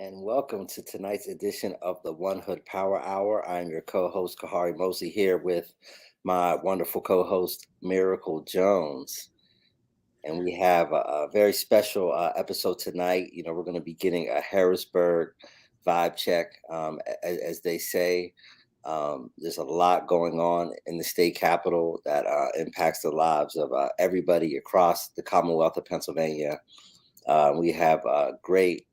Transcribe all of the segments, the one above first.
And welcome to tonight's edition of the One Hood Power Hour. I'm your co-host, Khari Mosley, here with my wonderful co-host, Miracle Jones. And we have a very special episode tonight. You know, we're going to be getting a Harrisburg vibe check, as they say. There's a lot going on in the state capitol that impacts the lives of everybody across the Commonwealth of Pennsylvania. We have a great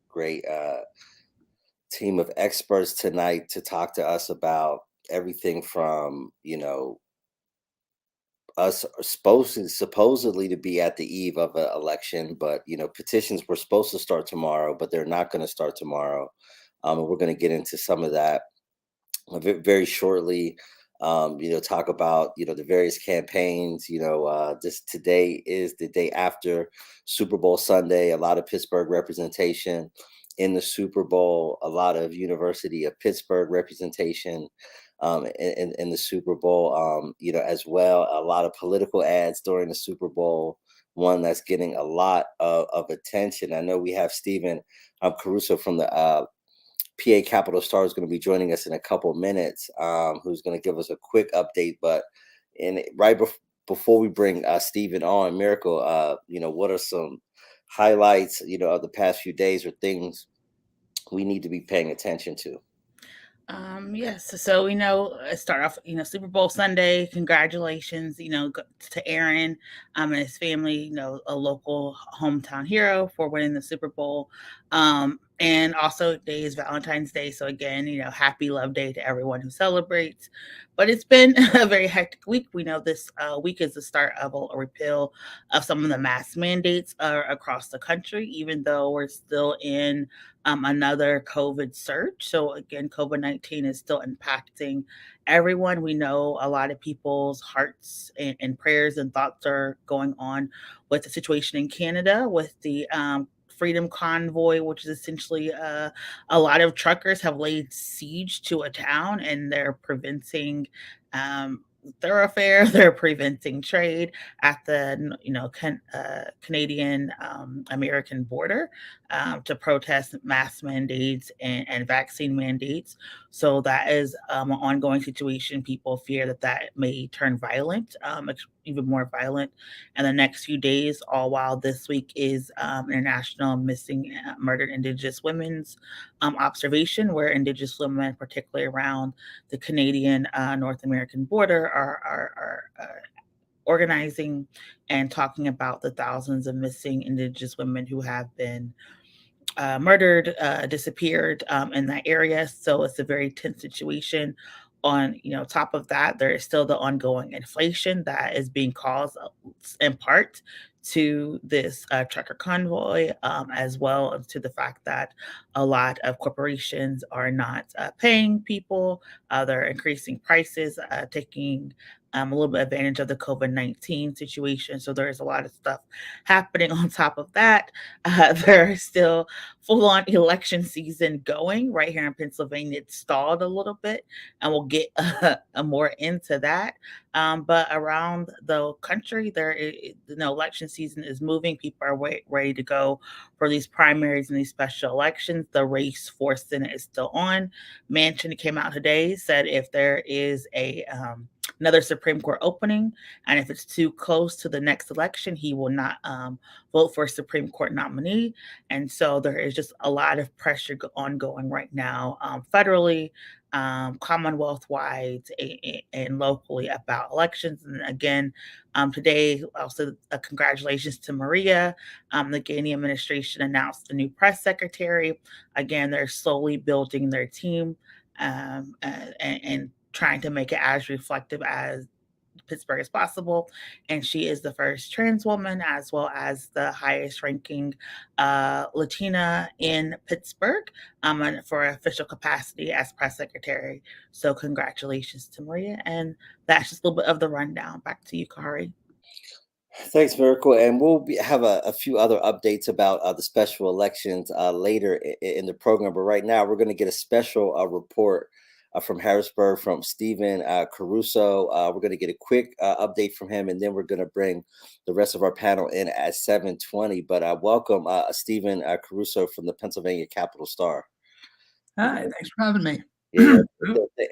team of experts tonight to talk to us about everything from, you know, us supposedly to be at the eve of an election, but you know, petitions were supposed to start tomorrow, but they're not going to start tomorrow. And we're going to get into some of that very shortly. You know, talk about, you know, the various campaigns. You know, this today is the day after Super Bowl Sunday. A lot of Pittsburgh representation in the Super Bowl. A lot of University of Pittsburgh representation in the Super Bowl. You know, as well, a lot of political ads during the Super Bowl. One that's getting a lot of attention. I know we have Stephen Caruso from the PA Capital Star is going to be joining us in a couple minutes, who's going to give us a quick update. But before we bring Stephen on, Miracle, you know, what are some highlights, you know, of the past few days or things we need to be paying attention to? Yes. So, you know, start off, you know, Super Bowl Sunday. Congratulations, you know, to Aaron and his family, you know, a local hometown hero for winning the Super Bowl. And also today is Valentine's Day. So again, you know, happy love day to everyone who celebrates. But it's been a very hectic week. We know this week is the start of a repeal of some of the mask mandates across the country, even though we're still in another COVID surge. So again, COVID-19 is still impacting everyone. We know a lot of people's hearts and prayers and thoughts are going on with the situation in Canada with the Freedom Convoy, which is essentially a lot of truckers have laid siege to a town and they're preventing thoroughfare. They're preventing trade at the Canadian American border to protest mask mandates and vaccine mandates. So that is an ongoing situation. People fear that may turn violent, even more violent in the next few days. All while this week is International Missing Murdered Indigenous Women's observation, where Indigenous women, particularly around the Canadian North American border, are organizing and talking about the thousands of missing Indigenous women who have been murdered, disappeared in that area. So it's a very tense situation. On top of that, there is still the ongoing inflation that is being caused in part to this trucker convoy, as well as to the fact that a lot of corporations are not paying people. They're increasing prices, taking a little bit advantage of the COVID-19 situation. So there's a lot of stuff happening on top of that. There's still full-on election season going right here in Pennsylvania. It's stalled a little bit, and we'll get more into that. But around the country, election season is moving. People are ready to go for these primaries and these special elections. The race for Senate is still on. Manchin came out today, said if there is another Supreme Court opening, and if it's too close to the next election, he will not vote for a Supreme Court nominee. And so there is just a lot of pressure ongoing right now, federally, Commonwealth-wide, and locally about elections. And again, today, also congratulations to Maria. The Gainey administration announced a new press secretary. Again, they're slowly building their team and trying to make it as reflective as Pittsburgh as possible. And she is the first trans woman as well as the highest ranking Latina in Pittsburgh and for official capacity as press secretary. So congratulations to Maria. And that's just a little bit of the rundown. Back to you, Khari. Thanks, Miracle. And have a few other updates about the special elections later in the program. But right now, we're going to get a special report from Harrisburg from Stephen Caruso. We're going to get a quick update from him, and then we're going to bring the rest of our panel in at 7:20. But welcome, Stephen Caruso from the Pennsylvania Capital Star. Hi, thanks for having me. Yeah,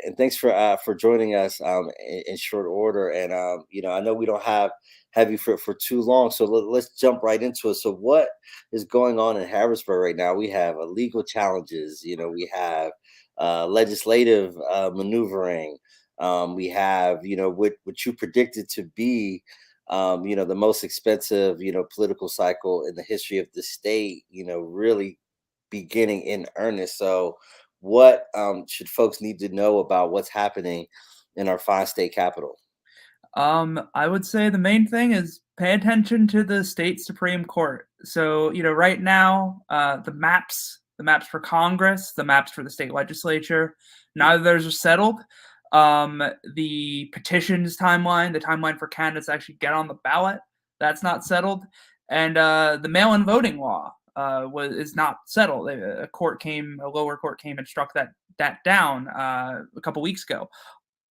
and thanks for joining us in short order. And I know we don't have you for too long, so let's jump right into it. So, what is going on in Harrisburg right now? We have legal challenges. We have legislative maneuvering. We have what you predicted to be the most expensive political cycle in the history of the state. Really beginning in earnest. So, what should folks need to know about what's happening in our fine state capital? I would say the main thing is pay attention to the state Supreme Court. So, right now, the maps for Congress, the maps for the state legislature, neither of those are settled. The petitions timeline, the timeline for candidates to actually get on the ballot, that's not settled. And the mail-in voting law is not settled. A lower court came and struck that down a couple weeks ago.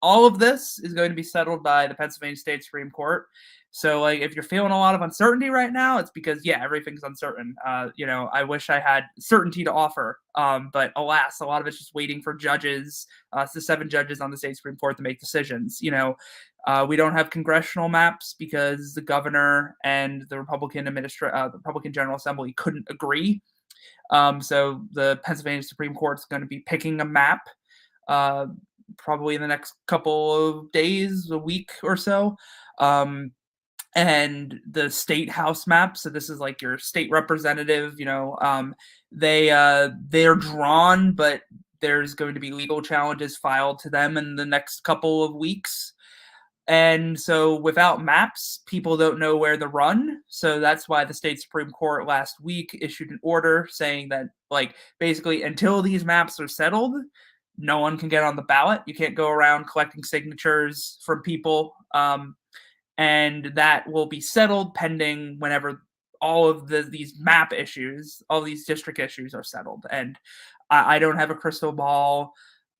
All of this is going to be settled by the Pennsylvania State Supreme Court. So, if you're feeling a lot of uncertainty right now, it's because, everything's uncertain. I wish I had certainty to offer, but alas, a lot of it's just waiting for judges, the 7 judges on the State Supreme Court to make decisions. We don't have congressional maps because the governor and the Republican General Assembly couldn't agree. So the Pennsylvania Supreme Court is going to be picking a map probably in the next couple of days, a week or so. And the state house map, so this is like your state representative, they're drawn, but there's going to be legal challenges filed to them in the next couple of weeks. And so without maps, people don't know where to run. So that's why the state Supreme Court last week issued an order saying that, basically until these maps are settled, no one can get on the ballot. You can't go around collecting signatures from people. And that will be settled pending whenever all of these map issues, all these district issues are settled. And I don't have a crystal ball.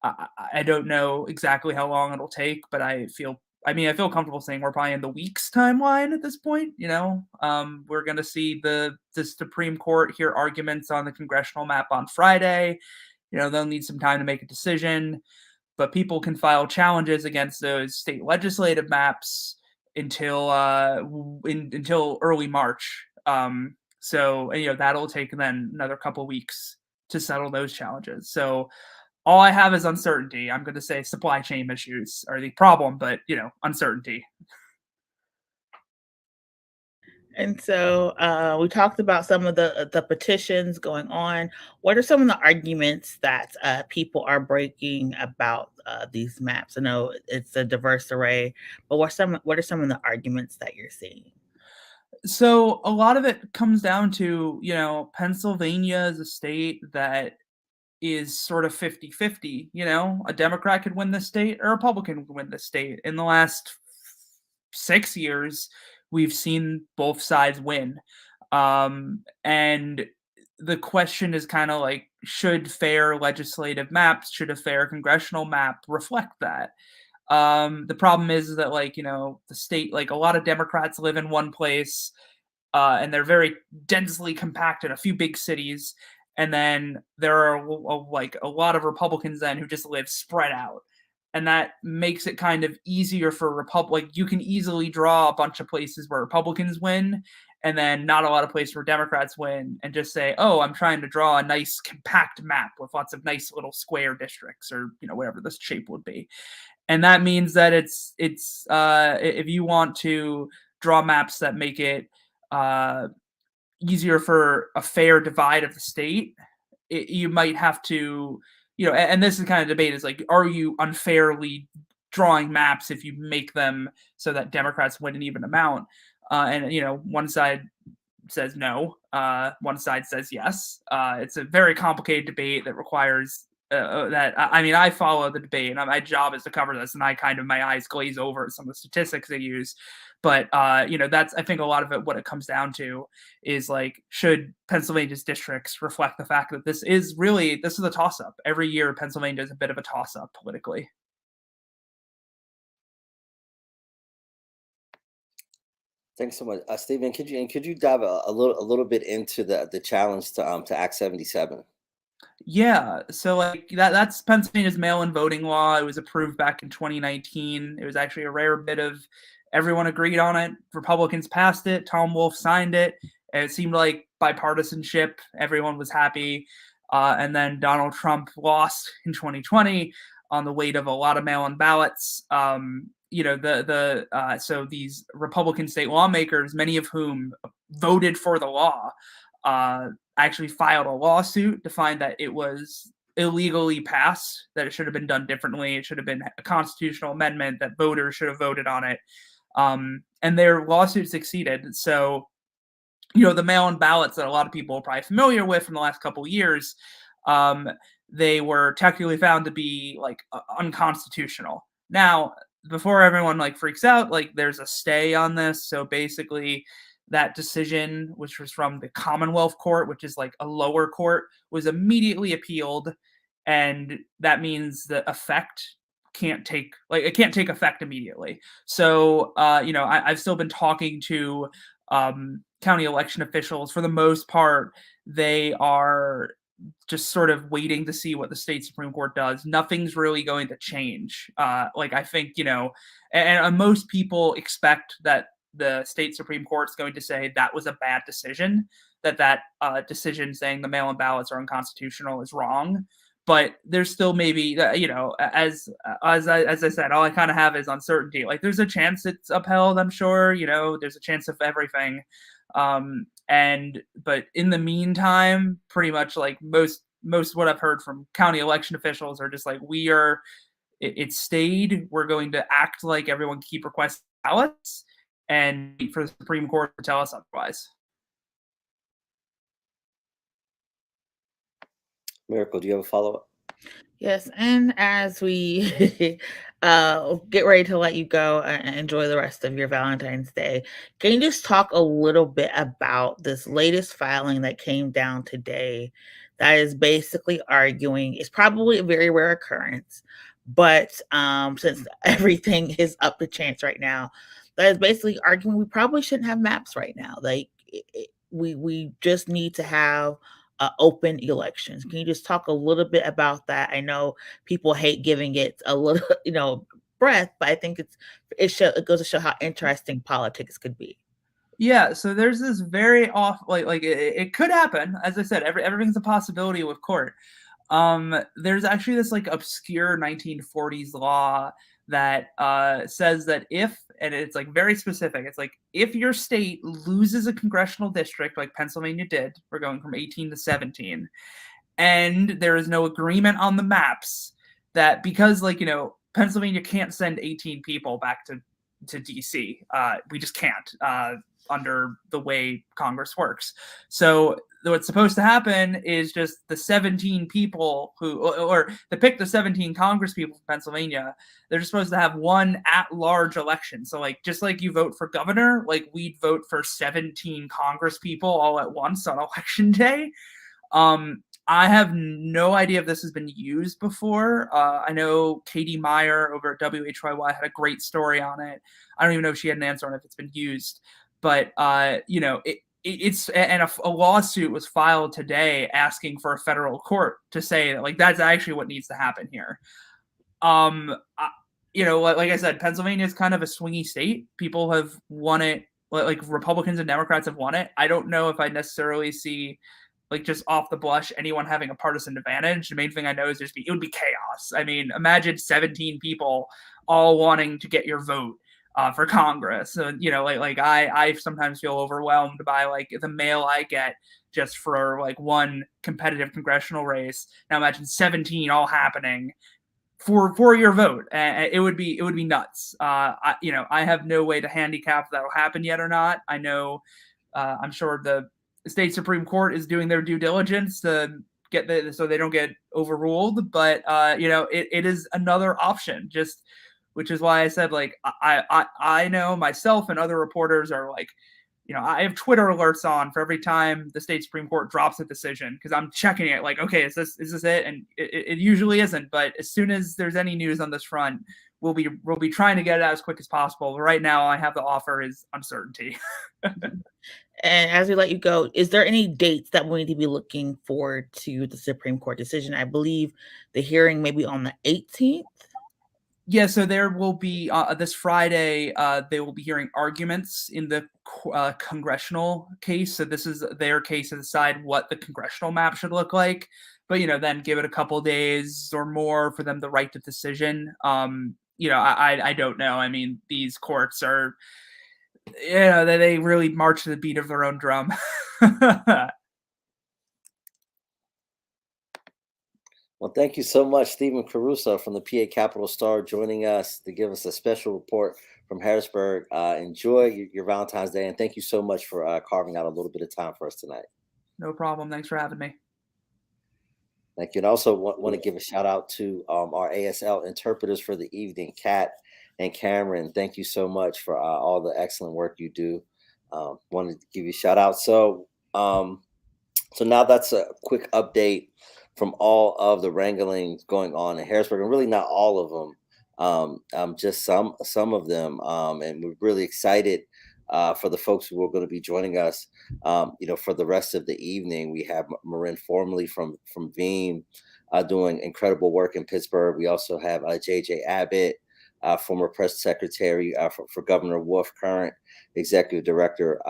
I don't know exactly how long it'll take, but I feel comfortable saying we're probably in the weeks timeline at this point. We're going to see the Supreme Court hear arguments on the congressional map on Friday. They'll need some time to make a decision, but people can file challenges against those state legislative maps until early March. So that'll take then another couple weeks to settle those challenges. So all I have is uncertainty. I'm going to say supply chain issues are the problem, but uncertainty. And so we talked about some of the petitions going on. What are some of the arguments that people are breaking about these maps? I know it's a diverse array, but what are some of the arguments that you're seeing? So a lot of it comes down to, Pennsylvania is a state that is sort of 50-50. A Democrat could win the state, a Republican could win the state. In the last 6 years, we've seen both sides win. And the question is kind of should fair legislative maps, should a fair congressional map reflect that? The problem is that, the state, a lot of Democrats live in one place, and they're very densely compact in a few big cities. And then there are a lot of Republicans then who just live spread out. And that makes it kind of easier for you can easily draw a bunch of places where Republicans win and then not a lot of places where Democrats win and just say, oh, I'm trying to draw a nice compact map with lots of nice little square districts or, whatever this shape would be. And that means that it's if you want to draw maps that make it easier for a fair divide of the state, you might have to, and this is kind of debate is are you unfairly drawing maps if you make them so that Democrats win an even amount. And one side says no, one side says yes. It's a very complicated debate that requires that. I mean, I follow the debate, and my job is to cover this, and my eyes glaze over at some of the statistics they use. But that's, I think, a lot of it. What it comes down to is like, should Pennsylvania's districts reflect the fact that this is a toss-up. Every year, Pennsylvania is a bit of a toss-up politically. Thanks so much, Stephen. Could you dive a little bit into the challenge to Act 77? Yeah, so like that's Pennsylvania's mail-in voting law. It was approved back in 2019. It was actually a rare bit of everyone agreed on it. Republicans passed it. Tom Wolf signed it. And it seemed like bipartisanship. Everyone was happy. And then Donald Trump lost in 2020 on the weight of a lot of mail-in ballots. So these Republican state lawmakers, many of whom voted for the law, actually filed a lawsuit to find that it was illegally passed, that it should have been done differently. It should have been a constitutional amendment, that voters should have voted on it. And their lawsuit succeeded. So, the mail-in ballots that a lot of people are probably familiar with from the last couple of years, they were technically found to be unconstitutional. Now, before everyone freaks out, there's a stay on this. So basically, that decision, which was from the Commonwealth Court, which is a lower court, was immediately appealed, and that means the effect can't take effect immediately. So I've still been talking to county election officials. For the most part, they are just sort of waiting to see what the state Supreme Court does. Nothing's really going to change. I think, and most people expect that the state Supreme Court's going to say that was a bad decision, that decision saying the mail-in ballots are unconstitutional is wrong. But there's still maybe, as I said, all I kind of have is uncertainty. There's a chance it's upheld, I'm sure. There's a chance of everything. But in the meantime, pretty much most what I've heard from county election officials are just it stayed. We're going to act like everyone can keep requesting ballots and wait for the Supreme Court to tell us otherwise. Miracle, do you have a follow-up? Yes, and as we get ready to let you go and enjoy the rest of your Valentine's Day, can you just talk a little bit about this latest filing that came down today that is basically arguing, it's probably a very rare occurrence, but since everything is up to chance right now, that is basically arguing we probably shouldn't have maps right now. We just need to have open elections. Can you just talk a little bit about that? I know people hate giving it a little, breath, but I think it goes to show how interesting politics could be. Yeah, so there's this very off, it could happen. As I said, everything's a possibility with court. There's actually this obscure 1940s law that says that and it's very specific, it's if your state loses a congressional district like Pennsylvania did, we're going from 18 to 17, and there is no agreement on the maps, that because Pennsylvania can't send 18 people back to DC, we just can't, under the way Congress works. So what's supposed to happen is just the 17 people they pick the 17 Congress people from Pennsylvania, they're just supposed to have one at-large election. So just like you vote for governor, we'd vote for 17 Congress people all at once on election day. I have no idea if this has been used before. I know Katie Meyer over at WHYY had a great story on it. I don't even know if she had an answer on if it's been used. But, it's a lawsuit was filed today asking for a federal court to say that that's actually what needs to happen here. Like I said, Pennsylvania is kind of a swingy state. People have won it, Republicans and Democrats have won it. I don't know if I necessarily see just off the blush anyone having a partisan advantage. The main thing I know is it would be chaos. I mean, imagine 17 people all wanting to get your vote for Congress. So, I sometimes feel overwhelmed by the mail I get just for one competitive congressional race. Now imagine 17 all happening for your vote. It would be nuts. I have no way to handicap if that'll happen yet or not. I know, I'm sure the state Supreme Court is doing their due diligence to get so they don't get overruled. But it is another option. Just which is why I said, like, I know myself and other reporters are like, I have Twitter alerts on for every time the state Supreme Court drops a decision, because I'm checking it like, okay, is this it? And it usually isn't. But as soon as there's any news on this front, we'll be trying to get it out as quick as possible. But right now, I have the offer is uncertainty. And as we let you go, is there any dates that we need to be looking forward to the Supreme Court decision? I believe the hearing may be on the 18th. Yeah, so there will be this Friday. They will be hearing arguments in the congressional case. So this is their case to decide what the congressional map should look like. But then give it a couple days or more for them to write the decision. I don't know. I mean, these courts are, they really march to the beat of their own drum. Well, thank you so much, Stephen Caruso from the PA Capital Star, joining us to give us a special report from Harrisburg. Enjoy your Valentine's Day, and thank you so much for carving out a little bit of time for us tonight. No problem. Thanks for having me. Thank you. And also want to give a shout out to our ASL interpreters for the evening, Kat and Cameron. Thank you so much for all the excellent work you do. Wanted to give you a shout out. So now that's a quick update from all of the wranglings going on in Harrisburg, and really not all of them, just some of them. And we're really excited for the folks who are going to be joining us, for the rest of the evening. We have Maryn Formley from VEEEM doing incredible work in Pittsburgh. We also have JJ Abbott, former press secretary for Governor Wolf, current executive director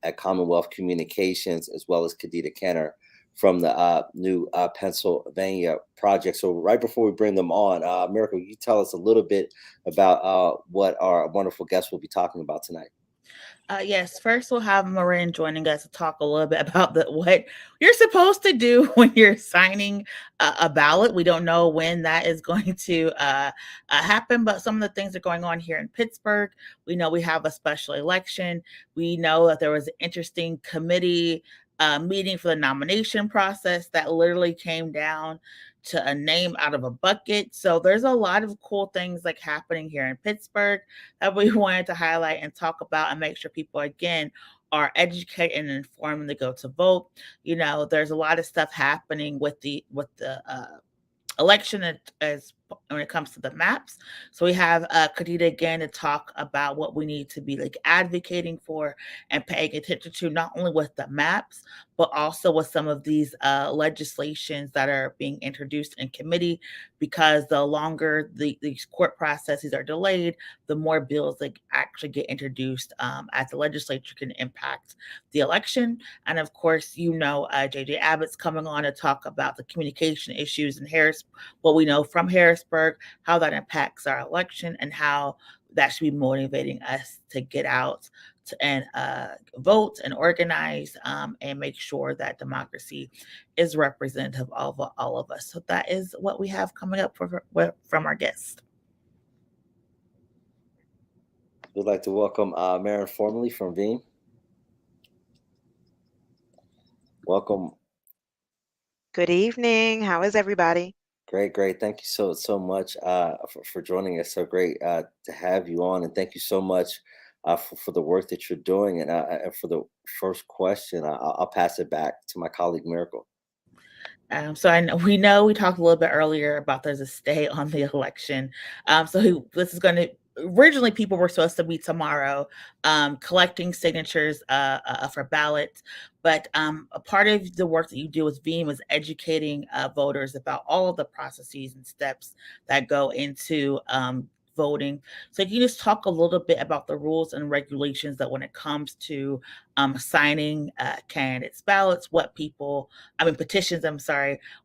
at Commonwealth Communications, as well as Kadida Kenner from the new Pennsylvania project. So right before we bring them on, Miracle, you tell us a little bit about what our wonderful guests will be talking about tonight. Yes, first we'll have Maryn joining us to talk a little bit about what you're supposed to do when you're signing a ballot. We don't know when that is going to happen, but some of the things are going on here in Pittsburgh. We know we have a special election. We know that there was an interesting committee meeting for the nomination process that literally came down to a name out of a bucket. So there's a lot of cool things like happening here in Pittsburgh that we wanted to highlight and talk about and make sure people, again, are educated and informed when they go to vote. There's a lot of stuff happening with the election as when it comes to the maps. So we have Kadida again to talk about what we need to be like advocating for and paying attention to, not only with the maps, but also with some of these legislations that are being introduced in committee, because the longer these court processes are delayed, the more bills that actually get introduced at the legislature can impact the election. And of course, JJ Abbott's coming on to talk about the communication issues in what we know from Harrisburg, how that impacts our election, and how that should be motivating us to get out and vote and organize and make sure that democracy is representative of all of us. So that is what we have coming up from our guests. We'd like to welcome Maryn Formley from VEEEM. Welcome. Good evening. How is everybody? Great. Thank you so much for joining us. So great to have you on, and thank you so much for the work that you're doing. And for the first question, I'll pass it back to my colleague Miracle. So we talked a little bit earlier about there's a stay on the election. This is going to. Originally, people were supposed to be tomorrow collecting signatures for ballots, but a part of the work that you do with VEEEM is educating voters about all of the processes and steps that go into voting. So can you just talk a little bit about the rules and regulations that when it comes to signing candidates' ballots, petitions,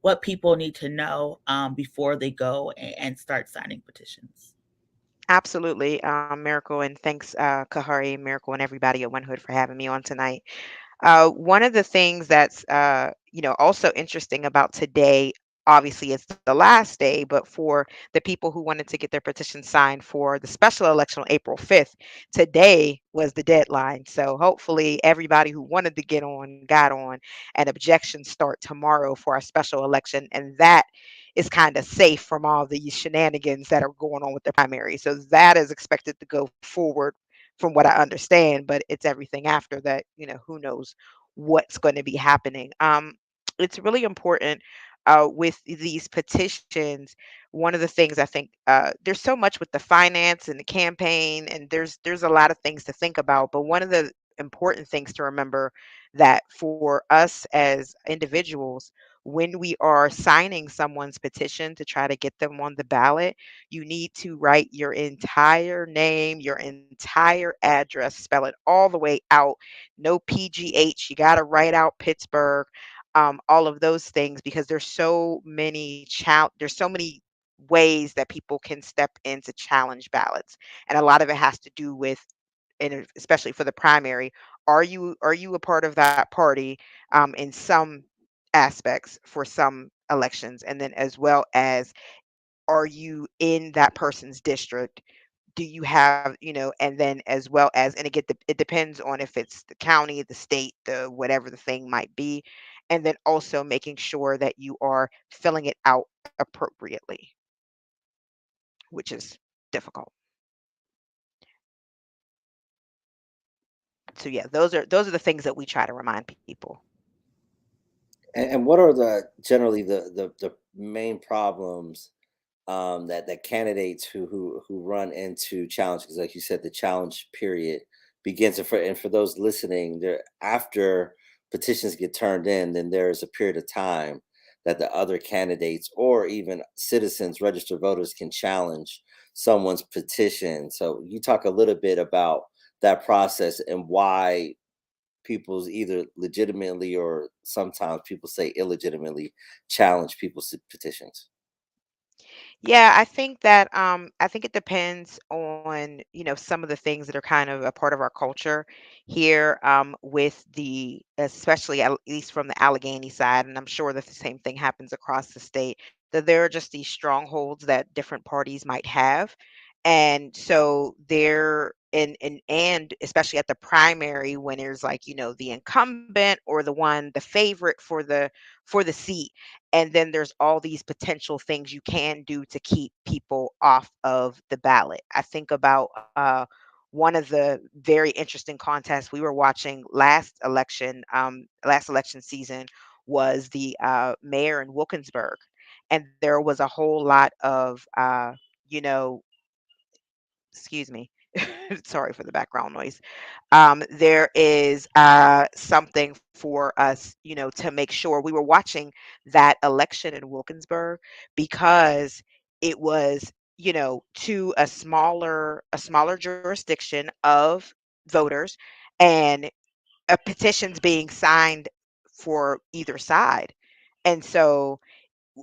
what people need to know before they go and start signing petitions? Absolutely, Miracle, and thanks, Khari, Miracle, and everybody at One Hood for having me on tonight. One of the things that's also interesting about today, obviously it's the last day, but for the people who wanted to get their petition signed for the special election on April 5th, today was the deadline. So hopefully everybody who wanted to get on got on, and objections start tomorrow for our special election. And that is kind of safe from all the shenanigans that are going on with the primary. So that is expected to go forward from what I understand, but it's everything after that, who knows what's going to be happening. It's really important with these petitions. One of the things I think, there's so much with the finance and the campaign, and there's a lot of things to think about. But one of the important things to remember, that for us as individuals, when we are signing someone's petition to try to get them on the ballot, you need to write your entire name, your entire address, spell it all the way out. No PGH. You got to write out Pittsburgh, all of those things, because there's so many ways that people can step in to challenge ballots, and a lot of it has to do with, and especially for the primary, are you a part of that party, in some aspects for some elections, and then as well as, are you in that person's district? Do you have, and then as well as, and it depends on if it's the county, the state, the whatever the thing might be, and then also making sure that you are filling it out appropriately, which is difficult. So yeah, those are the things that we try to remind people. And what are the generally the main problems that candidates who run into challenges? Like you said, the challenge period begins, and for those listening, there after petitions get turned in, then there is a period of time that the other candidates or even citizens, registered voters, can challenge someone's petition. So you talk a little bit about that process and why people's either legitimately or sometimes people say illegitimately challenge people's petitions. Yeah, I think it depends on, some of the things that are kind of a part of our culture here, with the, especially at least from the Allegheny side, and I'm sure that the same thing happens across the state, that there are just these strongholds that different parties might have. And so there, and especially at the primary, when there's like, the incumbent or the favorite for the seat, and then there's all these potential things you can do to keep people off of the ballot. I think about, one of the very interesting contests we were watching last election season, was the mayor in Wilkinsburg, and there was a whole lot of, you know, excuse me, sorry for the background noise. There is something for us, to make sure. We were watching that election in Wilkinsburg because it was, to a smaller jurisdiction of voters, and a petitions being signed for either side. And so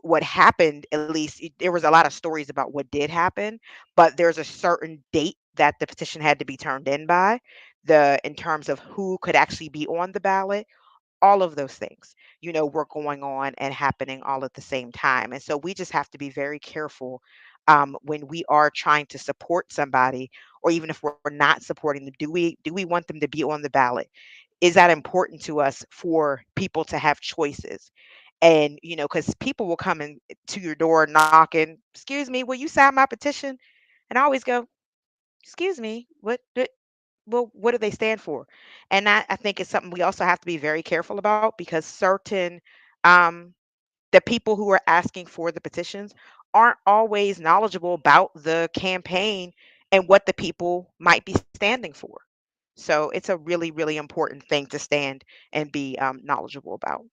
what happened, at least there was a lot of stories about what did happen, but there's a certain date that the petition had to be turned in by, the in terms of who could actually be on the ballot. All of those things, were going on and happening all at the same time. And so we just have to be very careful, when we are trying to support somebody, or even if we're not supporting them, do we want them to be on the ballot? Is that important to us for people to have choices? And because people will come in to your door knocking, "Excuse me, will you sign my petition?" And I always go, "Excuse me, well, what do they stand for?" And that, I think, is something we also have to be very careful about, because um, the people who are asking for the petitions aren't always knowledgeable about the campaign and what the people might be standing for. So it's a really, really important thing to stand and be, knowledgeable about.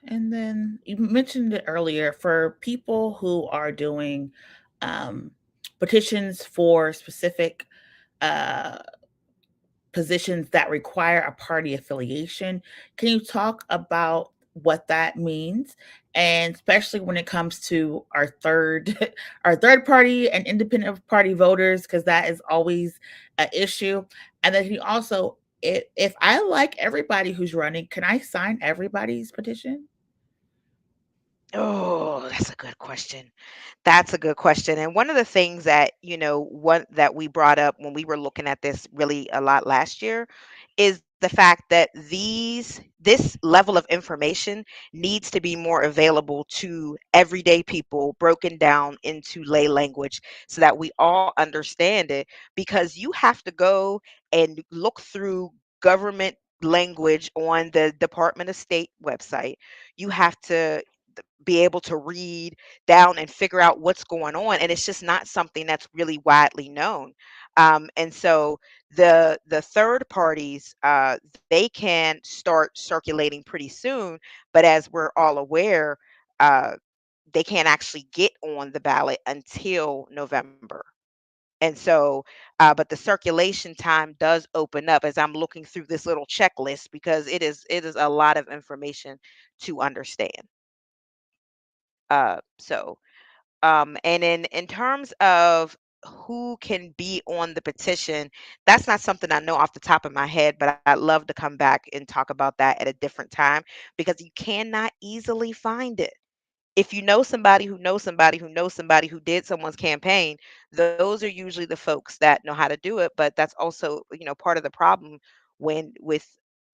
And then you mentioned it earlier, for people who are doing um, petitions for specific uh, positions that require a party affiliation. Can you talk about what that means? And especially when it comes to our third our third party and independent party voters, because that is always an issue. And then can you also if I like everybody who's running, can I sign everybody's petition? Oh, that's a good question. That's a good question. And one of the things that, one that we brought up when we were looking at this really a lot last year is the fact that this level of information needs to be more available to everyday people, broken down into lay language so that we all understand it, because you have to go and look through government language on the Department of State website. You have to be able to read down and figure out what's going on, and it's just not something that's really widely known. And so the third parties, they can start circulating pretty soon, but as we're all aware, uh, they can't actually get on the ballot until November. And so, but the circulation time does open up as I'm looking through this little checklist, because it is a lot of information to understand. And in terms of who can be on the petition, that's not something I know off the top of my head, but I'd love to come back and talk about that at a different time, because you cannot easily find it. If you know somebody who knows somebody who knows somebody who did someone's campaign, those are usually the folks that know how to do it. But that's also, part of the problem when with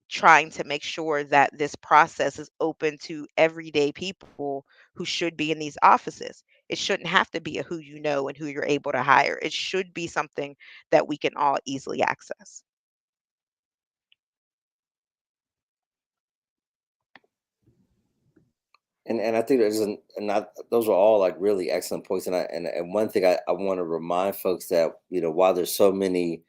trying to make sure that this process is open to everyday people who should be in these offices. It shouldn't have to be a who you know and who you're able to hire. It should be something that we can all easily access. And I think there's and not those are all like really excellent points. And one thing I want to remind folks that while there's so many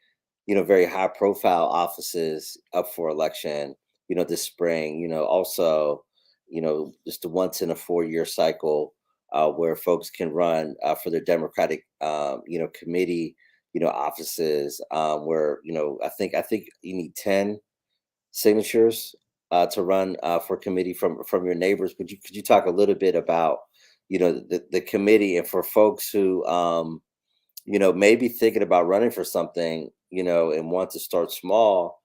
very high profile offices up for election this spring, also just a once in a 4-year cycle where folks can run for their Democratic committee offices where I think you need 10 signatures to run for committee from your neighbors. But could you talk a little bit about the committee, and for folks who maybe thinking about running for something and want to start small,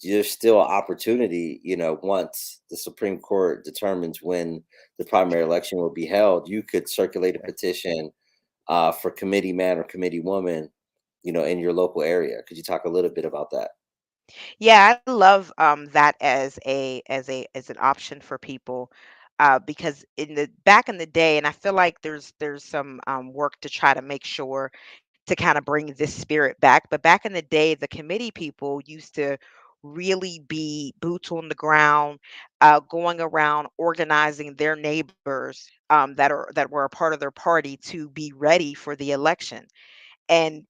there's still an opportunity once the Supreme Court determines when the primary election will be held. You could circulate a petition for committee man or committee woman in your local area. Could you talk a little bit about that? Yeah, I love that as an option for people, because in the back in the day, and I feel like there's some work to try to make sure to kind of bring this spirit back. But back in the day, the committee people used to really be boots on the ground, going around organizing their neighbors, that were a part of their party to be ready for the election. And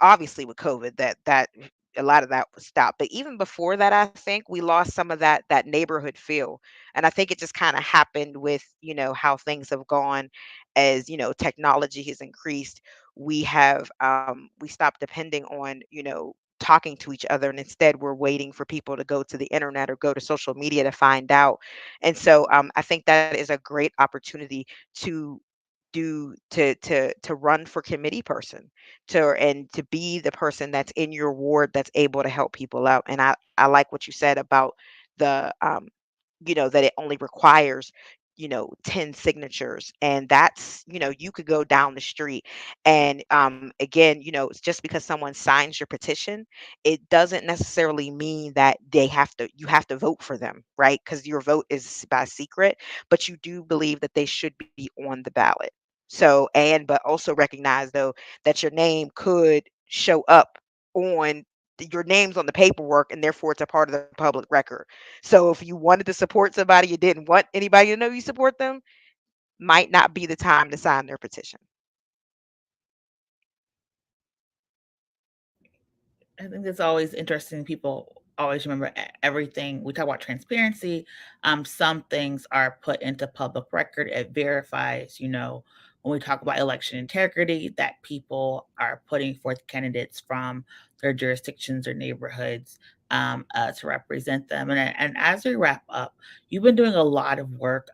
obviously with COVID, that a lot of that was stopped, but even before that, I think we lost some of that neighborhood feel. And I think it just kind of happened with how things have gone. As technology has increased, we stopped depending on talking to each other, and instead we're waiting for people to go to the internet or go to social media to find out. And so I think that is a great opportunity to to run for committee person, to be the person that's in your ward that's able to help people out. And I like what you said about the that it only requires 10 signatures, and that's you could go down the street. And again, it's just because someone signs your petition, it doesn't necessarily mean that you have to vote for them, right? Because your vote is by secret, but you do believe that they should be on the ballot. So, and but also recognize though that your name could show up on your name's on the paperwork, and therefore it's a part of the public record. So if you wanted to support somebody, you didn't want anybody to know you support them, might not be the time to sign their petition. I think it's always interesting. People always remember everything. We talk about transparency. Some things are put into public record. It verifies, when we talk about election integrity, that people are putting forth candidates from their jurisdictions or neighborhoods to represent them. And as we wrap up, you've been doing a lot of work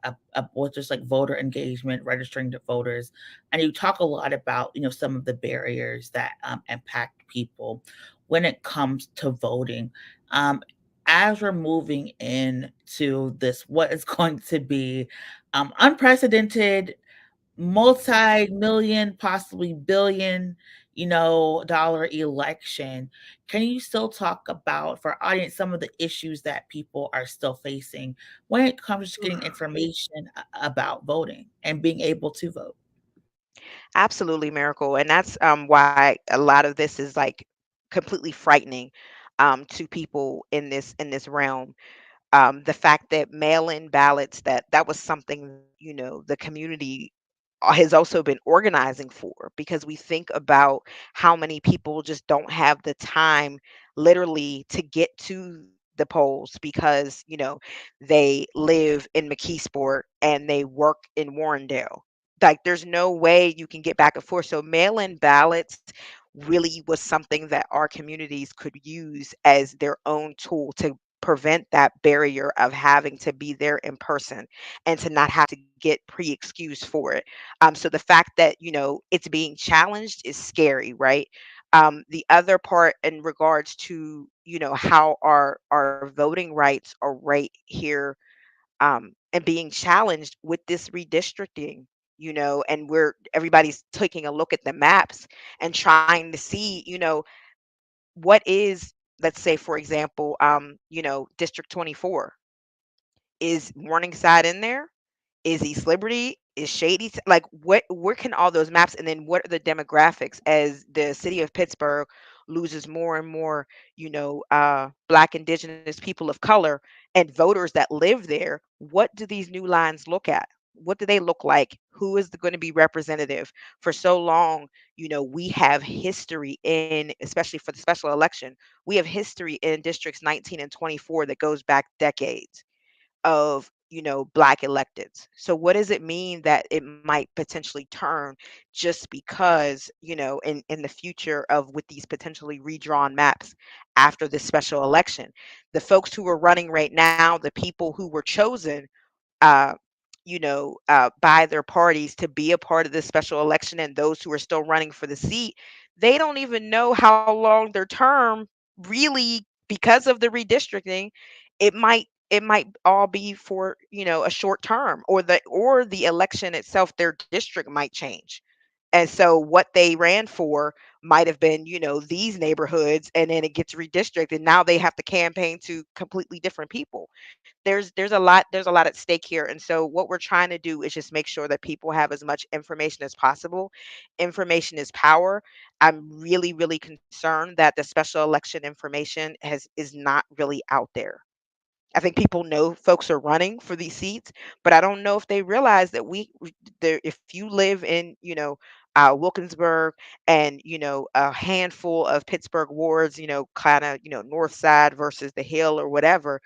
with just like voter engagement, registering the voters, and you talk a lot about, some of the barriers that impact people when it comes to voting. Um, as we're moving into this, what is going to be unprecedented, multi-million, possibly billion, dollar election, can you still talk about for our audience some of the issues that people are still facing when it comes to getting information about voting and being able to vote? Absolutely, Miracle. And that's why a lot of this is like completely frightening to people in this realm. The fact that mail-in ballots, that was something, the community has also been organizing for, because we think about how many people just don't have the time literally to get to the polls because they live in McKeesport and they work in Warrendale. Like, there's no way you can get back and forth. So mail-in ballots really was something that our communities could use as their own tool to prevent that barrier of having to be there in person and to not have to get pre-excused for it. So the fact that it's being challenged is scary, right? The other part in regards to how our voting rights are right here, and being challenged with this redistricting, and everybody's taking a look at the maps and trying to see, what is, let's say, for example, District 24. Is Morningside in there? Is East Liberty? Is Shady? Like, where can all those maps, and then what are the demographics as the city of Pittsburgh loses more and more, Black, Indigenous, people of color, and voters that live there? What do these new lines look at? What do they look like? Who is going to be representative? For so long, we have history in, especially for the special election, we have history in districts 19 and 24 that goes back decades of Black electeds. So what does it mean that it might potentially turn just because in the future of with these potentially redrawn maps after this special election, the folks who are running right now, the people who were chosen uh by their parties to be a part of this special election, and those who are still running for the seat, they don't even know how long their term really, because of the redistricting, it might all be for a short term, or the election itself, their district might change. And so what they ran for might have been, these neighborhoods, and then it gets redistricted. Now they have to campaign to completely different people. There's a lot at stake here. And so what we're trying to do is just make sure that people have as much information as possible. Information is power. I'm really, really concerned that the special election information is not really out there. I think people know folks are running for these seats, but I don't know if they realize that there, if you live in, Wilkinsburg, and a handful of Pittsburgh wards, kind of, north side versus the hill or whatever,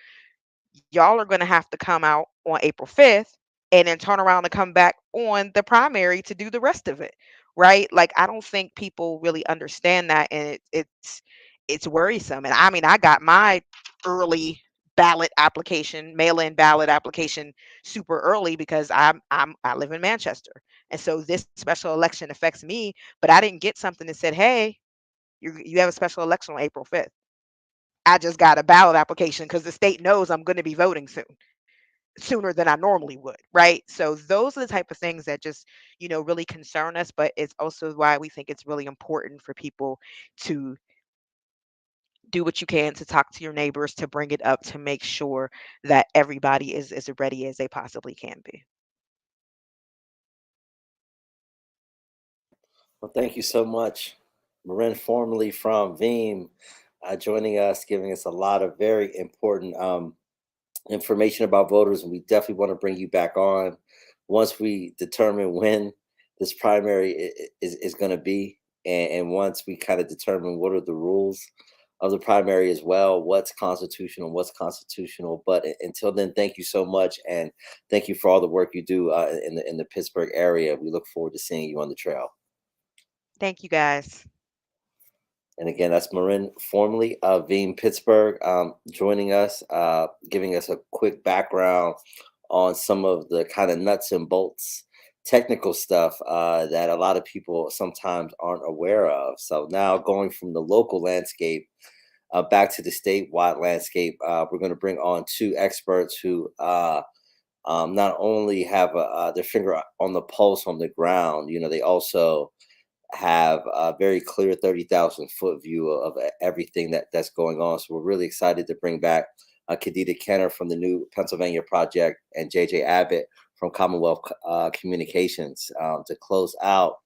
y'all are going to have to come out on April 5th and then turn around and come back on the primary to do the rest of it. Right? Like, I don't think people really understand that, and it's worrisome. And I mean, I got my early ballot application, mail-in ballot application, super early because I live in Manchester. And so this special election affects me, but I didn't get something that said, "Hey, you have a special election on April 5th." I just got a ballot application because the state knows I'm going to be voting soon, sooner than I normally would, right? So those are the type of things that just, really concern us, but it's also why we think it's really important for people to do what you can to talk to your neighbors, to bring it up, to make sure that everybody is as ready as they possibly can be. Well, thank you so much, Maryn Formley from VEEM, joining us, giving us a lot of very important information about voters, and we definitely want to bring you back on once we determine when this primary is going to be, and once we kind of determine what are the rules of the primary as well, what's constitutional, what's constitutional. But until then, thank you so much, and thank you for all the work you do in the Pittsburgh area. We look forward to seeing you on the trail. Thank you, guys. And again, that's Maryn Formley of VEEM Pittsburgh, joining us, giving us a quick background on some of the kind of nuts and bolts technical stuff that a lot of people sometimes aren't aware of. So now going from the local landscape back to the statewide landscape, we're going to bring on two experts who not only have their finger on the pulse on the ground, they also have a very clear 30,000-foot view of everything that's going on. So we're really excited to bring back Kadida Kenner from the New Pennsylvania Project and JJ Abbott from Commonwealth Communications to close out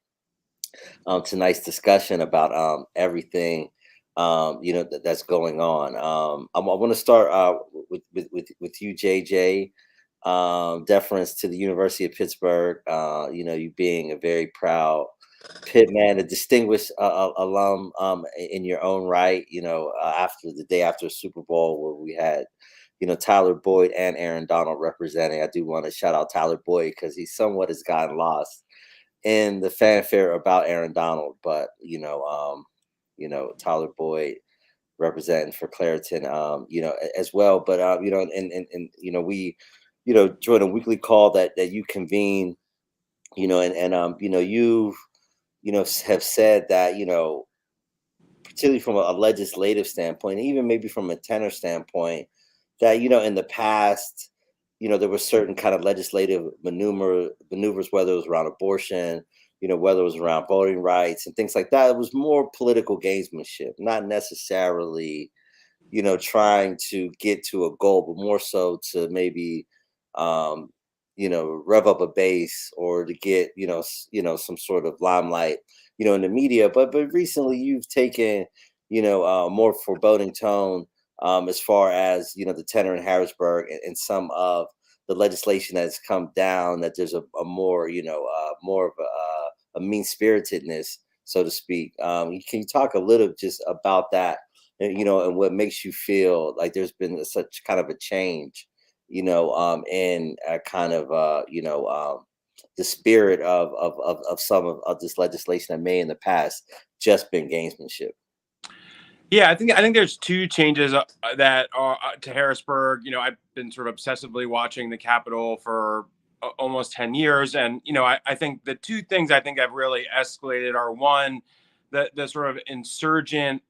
tonight's discussion about everything that's going on. I want to start with you, JJ. Deference to the University of Pittsburgh. You being a very proud Pitt man, a distinguished alum in your own right. After the day after Super Bowl where we had, Tyler Boyd and Aaron Donald representing. I do want to shout out Tyler Boyd because he somewhat has gotten lost in the fanfare about Aaron Donald, but Tyler Boyd representing for Clareton, as well. But and we, join a weekly call that you convene, you've have said that, particularly from a legislative standpoint, even maybe from a tenor standpoint, that, in the past, there were certain kind of legislative maneuvers, whether it was around abortion, whether it was around voting rights and things like that. It was more political gamesmanship, not necessarily, trying to get to a goal, but more so to maybe, rev up a base or to get, some sort of limelight, in the media. But recently you've taken, a more foreboding tone as far as, the tenor in Harrisburg and some of the legislation that's come down, that there's a more, more of a mean-spiritedness, so to speak. Can you talk a little just about that, and what makes you feel like there's been such kind of a change, in kind of, the spirit of some of this legislation that may in the past just been gamesmanship? Yeah, I think there's two changes that are to Harrisburg. I've been sort of obsessively watching the Capitol for almost 10 years. And, I think the two things I think have really escalated are, one, the sort of insurgent,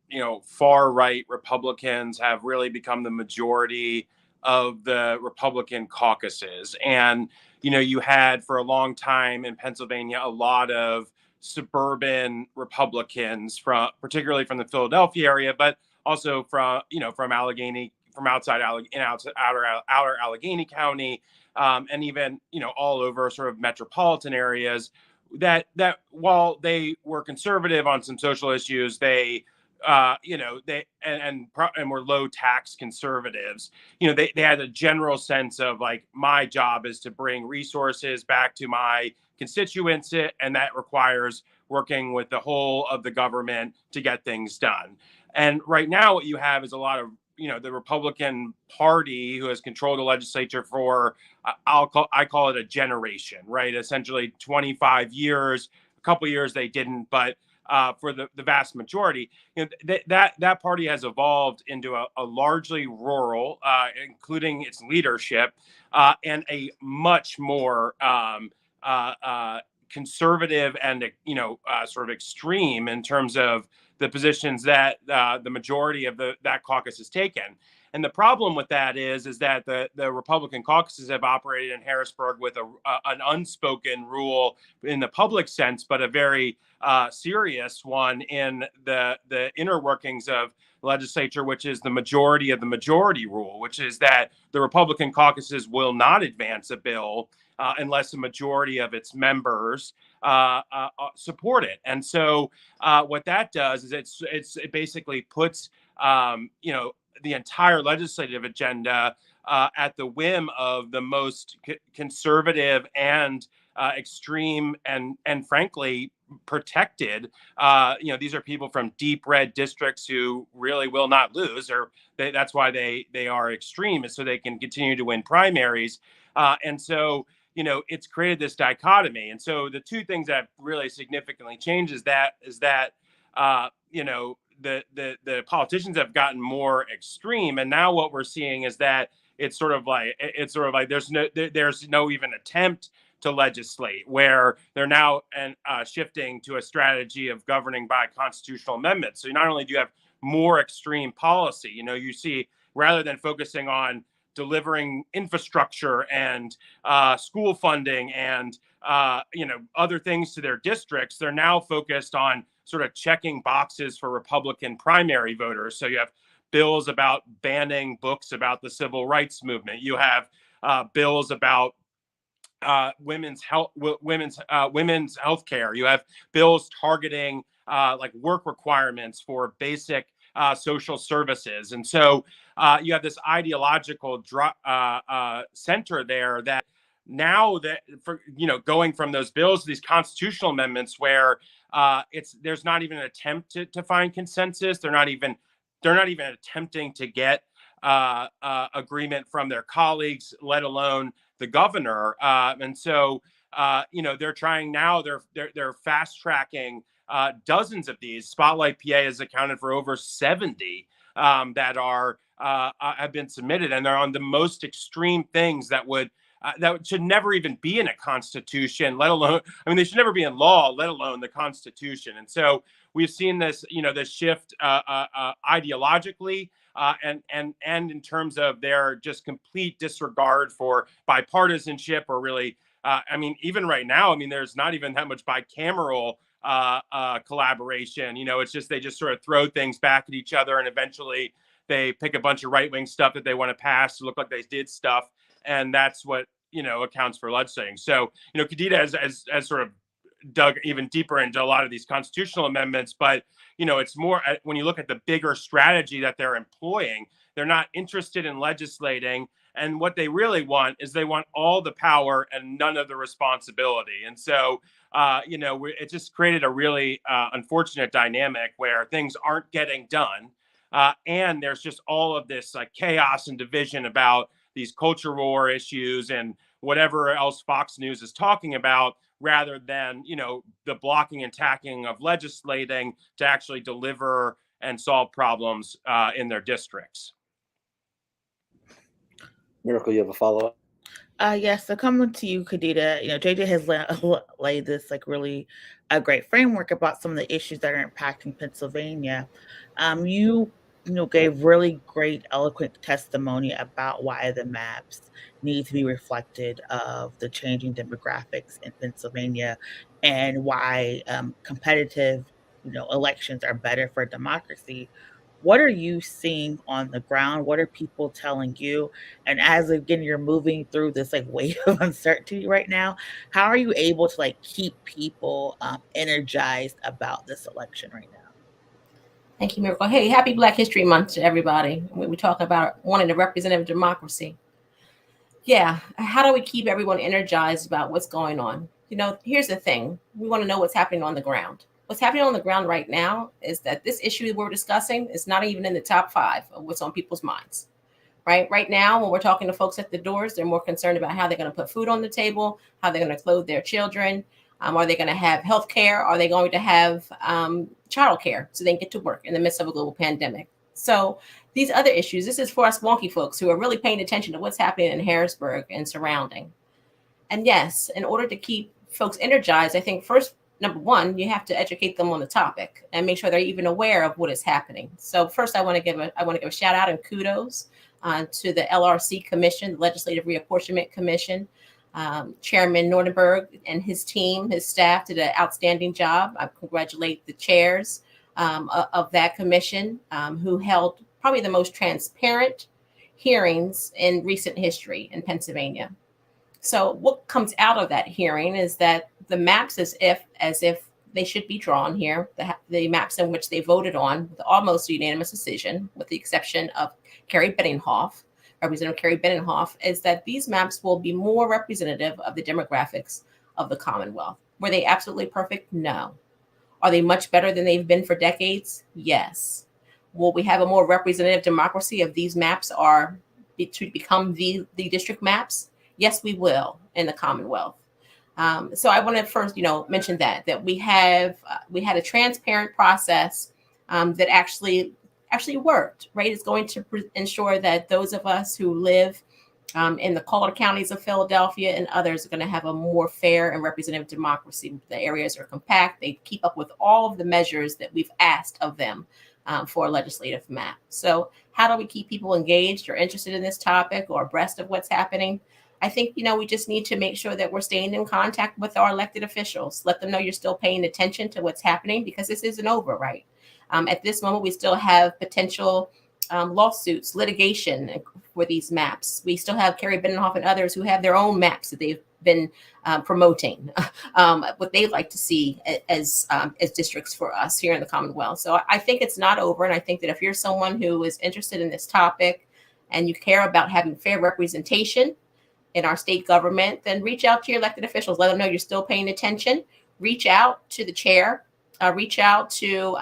far right Republicans have really become the majority of the Republican caucuses. And, you had for a long time in Pennsylvania a lot of suburban Republicans, particularly from the Philadelphia area, but also from Allegheny, from outside outer Allegheny County, and even all over sort of metropolitan areas. That while they were conservative on some social issues, they were low tax conservatives. They had a general sense of, like, my job is to bring resources back to my constituents, and that requires working with the whole of the government to get things done. And right now what you have is a lot of, the Republican Party, who has controlled the legislature for, I call it a generation, right? Essentially 25 years, a couple years they didn't, but for the vast majority, that party has evolved into a largely rural, including its leadership, and a much more conservative and sort of extreme in terms of the positions that the majority of that caucus has taken. And the problem with that is that the Republican caucuses have operated in Harrisburg with an unspoken rule in the public sense, but a very serious one in the inner workings of legislature, which is the majority of the majority rule, which is that the Republican caucuses will not advance a bill unless a majority of its members support it. And so what that does is it basically puts the entire legislative agenda at the whim of the most conservative and extreme and frankly protected. These are people from deep red districts who really will not lose, or that's why they are extreme, is so they can continue to win primaries. And so it's created this dichotomy. And so the two things that have really significantly changed is that the politicians have gotten more extreme, and now what we're seeing is that it's sort of like there's no even attempt to legislate, where they're now shifting to a strategy of governing by constitutional amendments. So not only do you have more extreme policy. You see, rather than focusing on delivering infrastructure and school funding and other things to their districts, they're now focused on sort of checking boxes for Republican primary voters. So you have bills about banning books about the civil rights movement. You have bills about women's health care. You have bills targeting like work requirements for basic social services. And so you have this ideological center there that now that going from those bills to these constitutional amendments where there's not even an attempt to find consensus. They're not even attempting to get agreement from their colleagues, let alone the governor. And so they're trying now. They're fast tracking dozens of these. Spotlight PA has accounted for over 70 that have been submitted, and they're on the most extreme things that should never even be in a constitution, let alone, they should never be in law, let alone the Constitution. And so we've seen this, this shift ideologically and in terms of their just complete disregard for bipartisanship or really, even right now, there's not even that much bicameral collaboration. It's just they just sort of throw things back at each other, and eventually they pick a bunch of right-wing stuff that they want to pass to look like they did stuff, and that's what accounts for legislating. So Kadida has sort of dug even deeper into a lot of these constitutional amendments, but it's more when you look at the bigger strategy that they're employing, they're not interested in legislating, and what they really want is they want all the power and none of the responsibility. And so it just created a really unfortunate dynamic where things aren't getting done, and there's just all of this like chaos and division about these culture war issues and whatever else Fox News is talking about, rather than, the blocking and tackling of legislating to actually deliver and solve problems in their districts. Miracle, you have a follow-up? Yes, so coming to you, Kadida, JJ has laid this like really a great framework about some of the issues that are impacting Pennsylvania. You gave really great, eloquent testimony about why the maps need to be reflected of the changing demographics in Pennsylvania and why competitive, elections are better for democracy. What are you seeing on the ground? What are people telling you? And as again, you're moving through this like wave of uncertainty right now, how are you able to like keep people energized about this election right now? Thank you, Miracle. Hey, happy Black History Month to everybody. We talk about wanting a representative democracy. Yeah, how do we keep everyone energized about what's going on? Here's the thing. We want to know what's happening on the ground. What's happening on the ground right now is that this issue we're discussing is not even in the top 5 of what's on people's minds. Right now, when we're talking to folks at the doors, they're more concerned about how they're going to put food on the table, how they're going to clothe their children. Are they going to have health care? Are they going to have child care so they can get to work in the midst of a global pandemic? So these other issues, this is for us wonky folks who are really paying attention to what's happening in Harrisburg and surrounding. And yes, in order to keep folks energized, I think first, number one, you have to educate them on the topic and make sure they're even aware of what is happening. So first, I want to give a shout out and kudos to the LRC Commission, the Legislative Reapportionment Commission. Chairman Nordenberg and his team, his staff did an outstanding job. I congratulate the chairs of that commission who held probably the most transparent hearings in recent history in Pennsylvania. So what comes out of that hearing is that the maps, as if they should be drawn here, the maps in which they voted on with almost a unanimous decision, with the exception of Representative Carrie Benenhoff, is that these maps will be more representative of the demographics of the Commonwealth. Were they absolutely perfect? No. Are they much better than they've been for decades? Yes. Will we have a more representative democracy if these maps are to become the district maps? Yes, we will in the Commonwealth. So I want to first, mention that we had a transparent process that actually worked, right? It's going to ensure that those of us who live in the colder counties of Philadelphia and others are going to have a more fair and representative democracy. The areas are compact. They keep up with all of the measures that we've asked of them for a legislative map. So how do we keep people engaged or interested in this topic or abreast of what's happening? I think, we just need to make sure that we're staying in contact with our elected officials. Let them know you're still paying attention to what's happening, because this isn't over, right? At this moment, we still have potential lawsuits, litigation for these maps. We still have Carrie Binnenhoff and others who have their own maps that they've been promoting, what they'd like to see as districts for us here in the Commonwealth. So I think it's not over. And I think that if you're someone who is interested in this topic and you care about having fair representation in our state government, then reach out to your elected officials. Let them know you're still paying attention. Reach out to the chair. Reach out to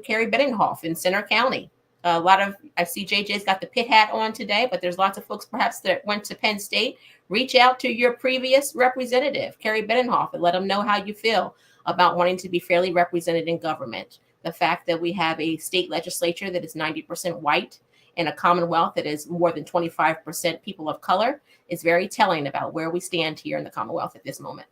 Carrie Binnenhoff in Center County. I see JJ's got the pit hat on today, but there's lots of folks perhaps that went to Penn State. Reach out to your previous representative, Carrie Binnenhoff, and let them know how you feel about wanting to be fairly represented in government. The fact that we have a state legislature that is 90% white and a Commonwealth that is more than 25% people of color is very telling about where we stand here in the Commonwealth at this moment.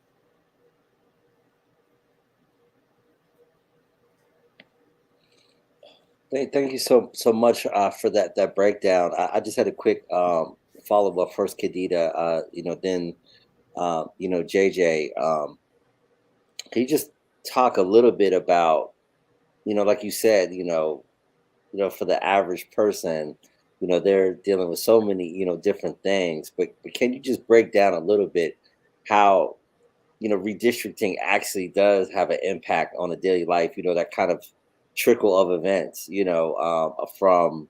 Thank you so much for that breakdown. I just had a quick follow up first, Kadida. Then JJ. Can you just talk a little bit about, like you said, for the average person, they're dealing with so many different things. But can you just break down a little bit how redistricting actually does have an impact on a daily life? That kind of trickle of events, from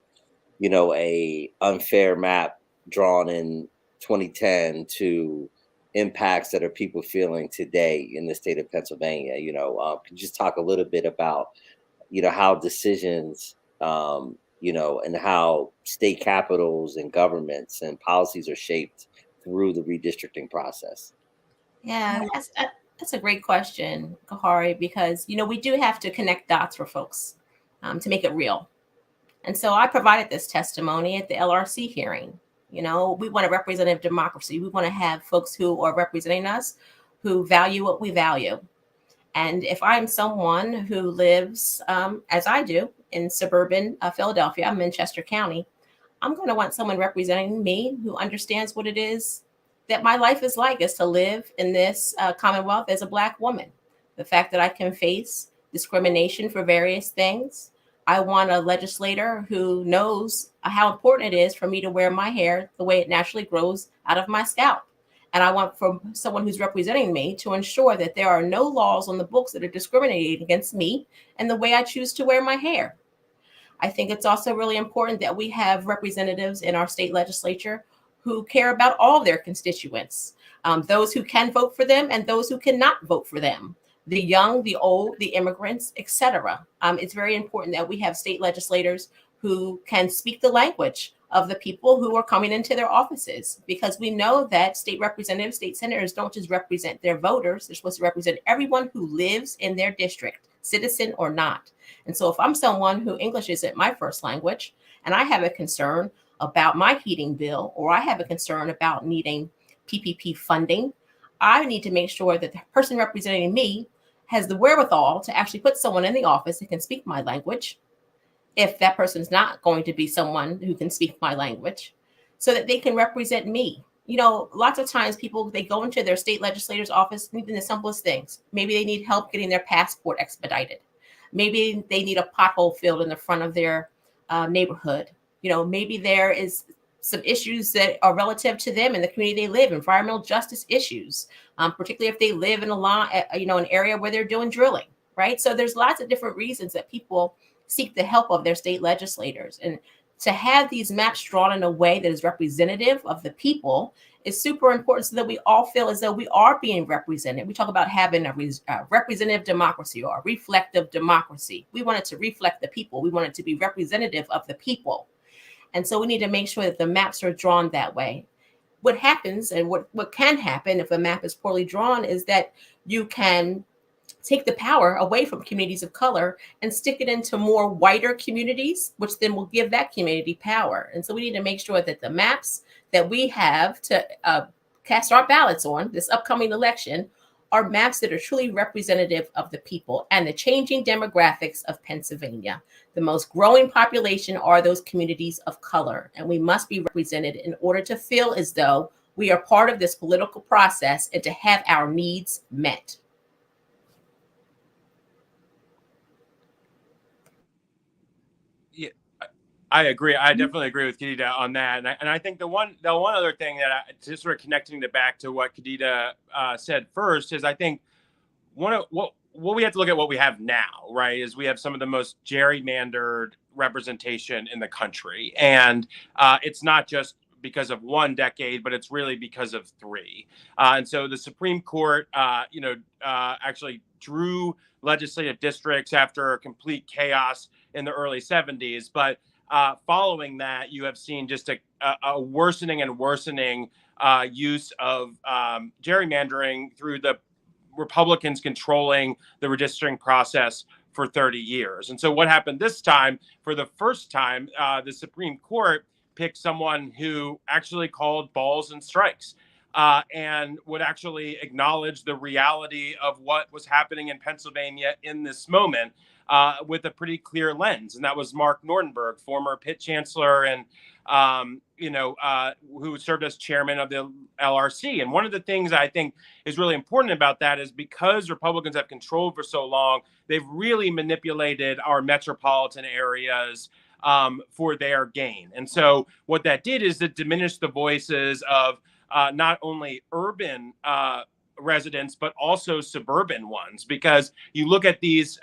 a unfair map drawn in 2010 to impacts that are people feeling today in the state of Pennsylvania. Can you just talk a little bit about how decisions and how state capitals and governments and policies are shaped through the redistricting process? Yeah, that's a great question, Khari, because we do have to connect dots for folks to make it real. And so I provided this testimony at the LRC hearing. We want a representative democracy. We want to have folks who are representing us who value what we value. And if I'm someone who lives, as I do, in suburban Philadelphia, I'm in Chester County, I'm going to want someone representing me who understands what it is that my life is like, is to live in this Commonwealth as a Black woman. The fact that I can face discrimination for various things. I want a legislator who knows how important it is for me to wear my hair the way it naturally grows out of my scalp. And I want from someone who's representing me to ensure that there are no laws on the books that are discriminating against me and the way I choose to wear my hair. I think it's also really important that we have representatives in our state legislature who care about all of their constituents, those who can vote for them and those who cannot vote for them, the young, the old, the immigrants, etc. It's very important that we have state legislators who can speak the language of the people who are coming into their offices, because we know that state representatives, state senators don't just represent their voters, they're supposed to represent everyone who lives in their district, citizen or not. And so if I'm someone who English isn't my first language, and I have a concern about my heating bill, or I have a concern about needing PPP funding, I need to make sure that the person representing me has the wherewithal to actually put someone in the office that can speak my language, if that person's not going to be someone who can speak my language, so that they can represent me. Lots of times people, they go into their state legislator's office needing the simplest things. Maybe they need help getting their passport expedited. Maybe they need a pothole filled in the front of their neighborhood. Maybe there is some issues that are relative to them in the community they live, environmental justice issues, particularly if they live in an area where they're doing drilling, right? So there's lots of different reasons that people seek the help of their state legislators. And to have these maps drawn in a way that is representative of the people is super important, so that we all feel as though we are being represented. We talk about having a representative democracy or a reflective democracy. We want it to reflect the people. We want it to be representative of the people. And so we need to make sure that the maps are drawn that way. What happens and what can happen if a map is poorly drawn is that you can take the power away from communities of color and stick it into more whiter communities, which then will give that community power. And so we need to make sure that the maps that we have to cast our ballots on this upcoming election are maps that are truly representative of the people and the changing demographics of Pennsylvania. The most growing population are those communities of color, and we must be represented in order to feel as though we are part of this political process and to have our needs met. Yeah, I agree. I definitely agree with Kadida on that. And I think the one other thing that just sort of connecting it back to what Kadida said first is I think what we have to look at what we have now, right, is we have some of the most gerrymandered representation in the country. And it's not just because of one decade, but it's really because of three. And so the Supreme Court, actually drew legislative districts after complete chaos in the early 70s. But following that, you have seen just a worsening and worsening use of gerrymandering through the Republicans controlling the redistricting process for 30 years. And so what happened this time, for the first time, the Supreme Court picked someone who actually called balls and strikes and would actually acknowledge the reality of what was happening in Pennsylvania in this moment with a pretty clear lens. And that was Mark Nordenberg, former Pitt chancellor and who served as chairman of the LRC. And one of the things I think is really important about that is because Republicans have controlled for so long, they've really manipulated our metropolitan areas for their gain. And so what that did is it diminished the voices of not only urban residents, but also suburban ones, because you look at these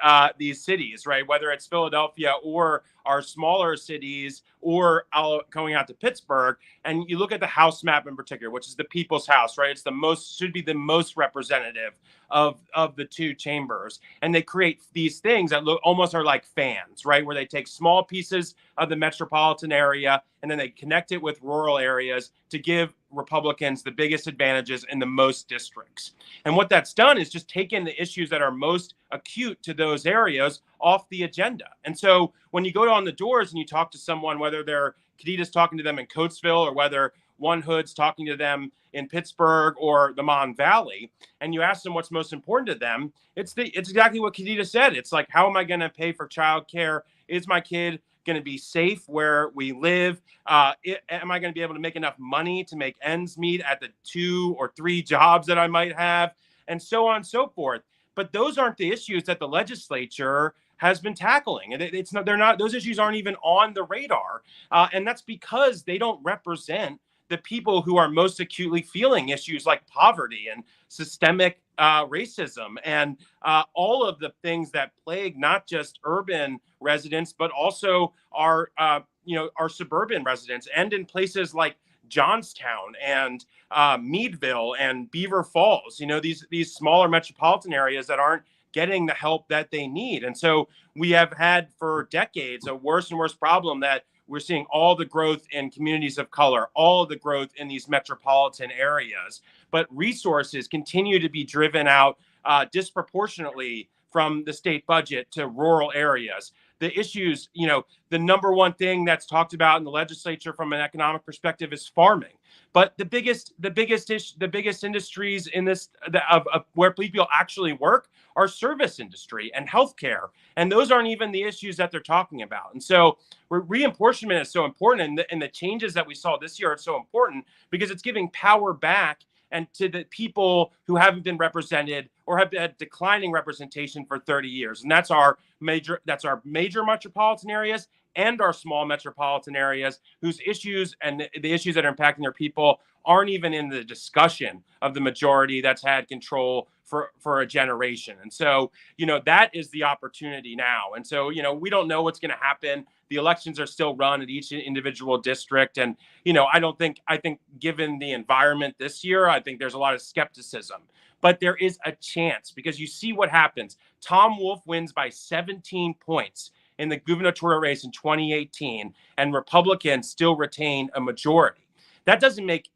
cities, right, whether it's Philadelphia or our smaller cities or going out to Pittsburgh, and you look at the House map in particular, which is the People's House, right? It's should be the most representative of the two chambers. And they create these things that almost are like fans, right? Where they take small pieces of the metropolitan area and then they connect it with rural areas to give Republicans the biggest advantages in the most districts. And what that's done is just taken the issues that are most acute to those areas off the agenda. And so when you go on the doors and you talk to someone, whether they're Kadida's talking to them in Coatesville or whether One Hood's talking to them in Pittsburgh or the Mon Valley, and you ask them what's most important to them, it's exactly what Kadida said. It's like, how am I going to pay for childcare? Is my kid going to be safe where we live? Am I going to be able to make enough money to make ends meet at the 2 or 3 jobs that I might have? And so on and so forth. But those aren't the issues that the legislature has been tackling. And those issues aren't even on the radar. And that's because they don't represent the people who are most acutely feeling issues like poverty and systemic racism and all of the things that plague not just urban residents, but also our suburban residents, and in places like Johnstown and Meadville and Beaver Falls, these smaller metropolitan areas that aren't getting the help that they need. And so we have had for decades a worse and worse problem that we're seeing all the growth in communities of color, all the growth in these metropolitan areas, but resources continue to be driven out disproportionately from the state budget to rural areas. The issues, the number one thing that's talked about in the legislature from an economic perspective is farming. But the biggest industries in this of where people actually work are service industry and healthcare, and those aren't even the issues that they're talking about. And so, reapportionment is so important, and the changes that we saw this year are so important because it's giving power back and to the people who haven't been represented or have had declining representation for 30 years. And that's our major metropolitan areas and our small metropolitan areas whose issues and the issues that are impacting their people aren't even in the discussion of the majority that's had control for a generation. And so, that is the opportunity now. And so, we don't know what's going to happen. The elections are still run at each individual district. And, I think given the environment this year, I think there's a lot of skepticism. But there is a chance because you see what happens. Tom Wolf wins by 17 points in the gubernatorial race in 2018, and Republicans still retain a majority. That doesn't make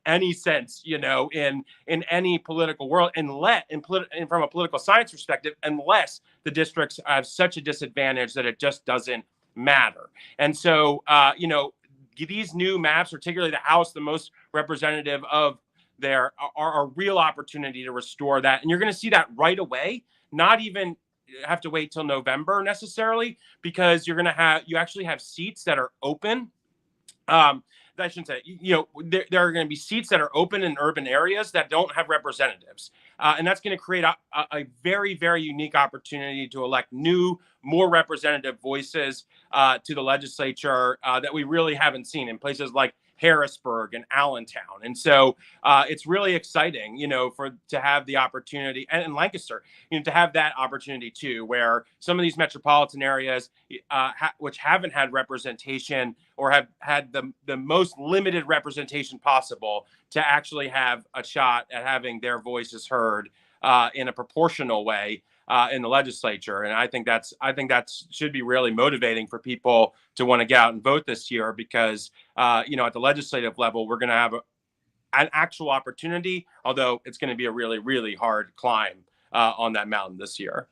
any sense, in any political world, from a political science perspective, unless the districts have such a disadvantage that it just doesn't matter. And so, these new maps, particularly the House, the most representative of there are a real opportunity to restore that. And you're going to see that right away, not even have to wait till November necessarily, because you actually have seats that are open. I shouldn't say, there are going to be seats that are open in urban areas that don't have representatives. And that's going to create a very, very unique opportunity to elect new, more representative voices to the legislature that we really haven't seen in places like Harrisburg and Allentown. And so it's really exciting, to have the opportunity, and in Lancaster, to have that opportunity too, where some of these metropolitan areas, which haven't had representation or have had the most limited representation possible, to actually have a shot at having their voices heard in a proportional way in the legislature. And I think that should be really motivating for people to want to get out and vote this year, because at the legislative level, we're going to have an actual opportunity, although it's going to be a really, really hard climb on that mountain this year.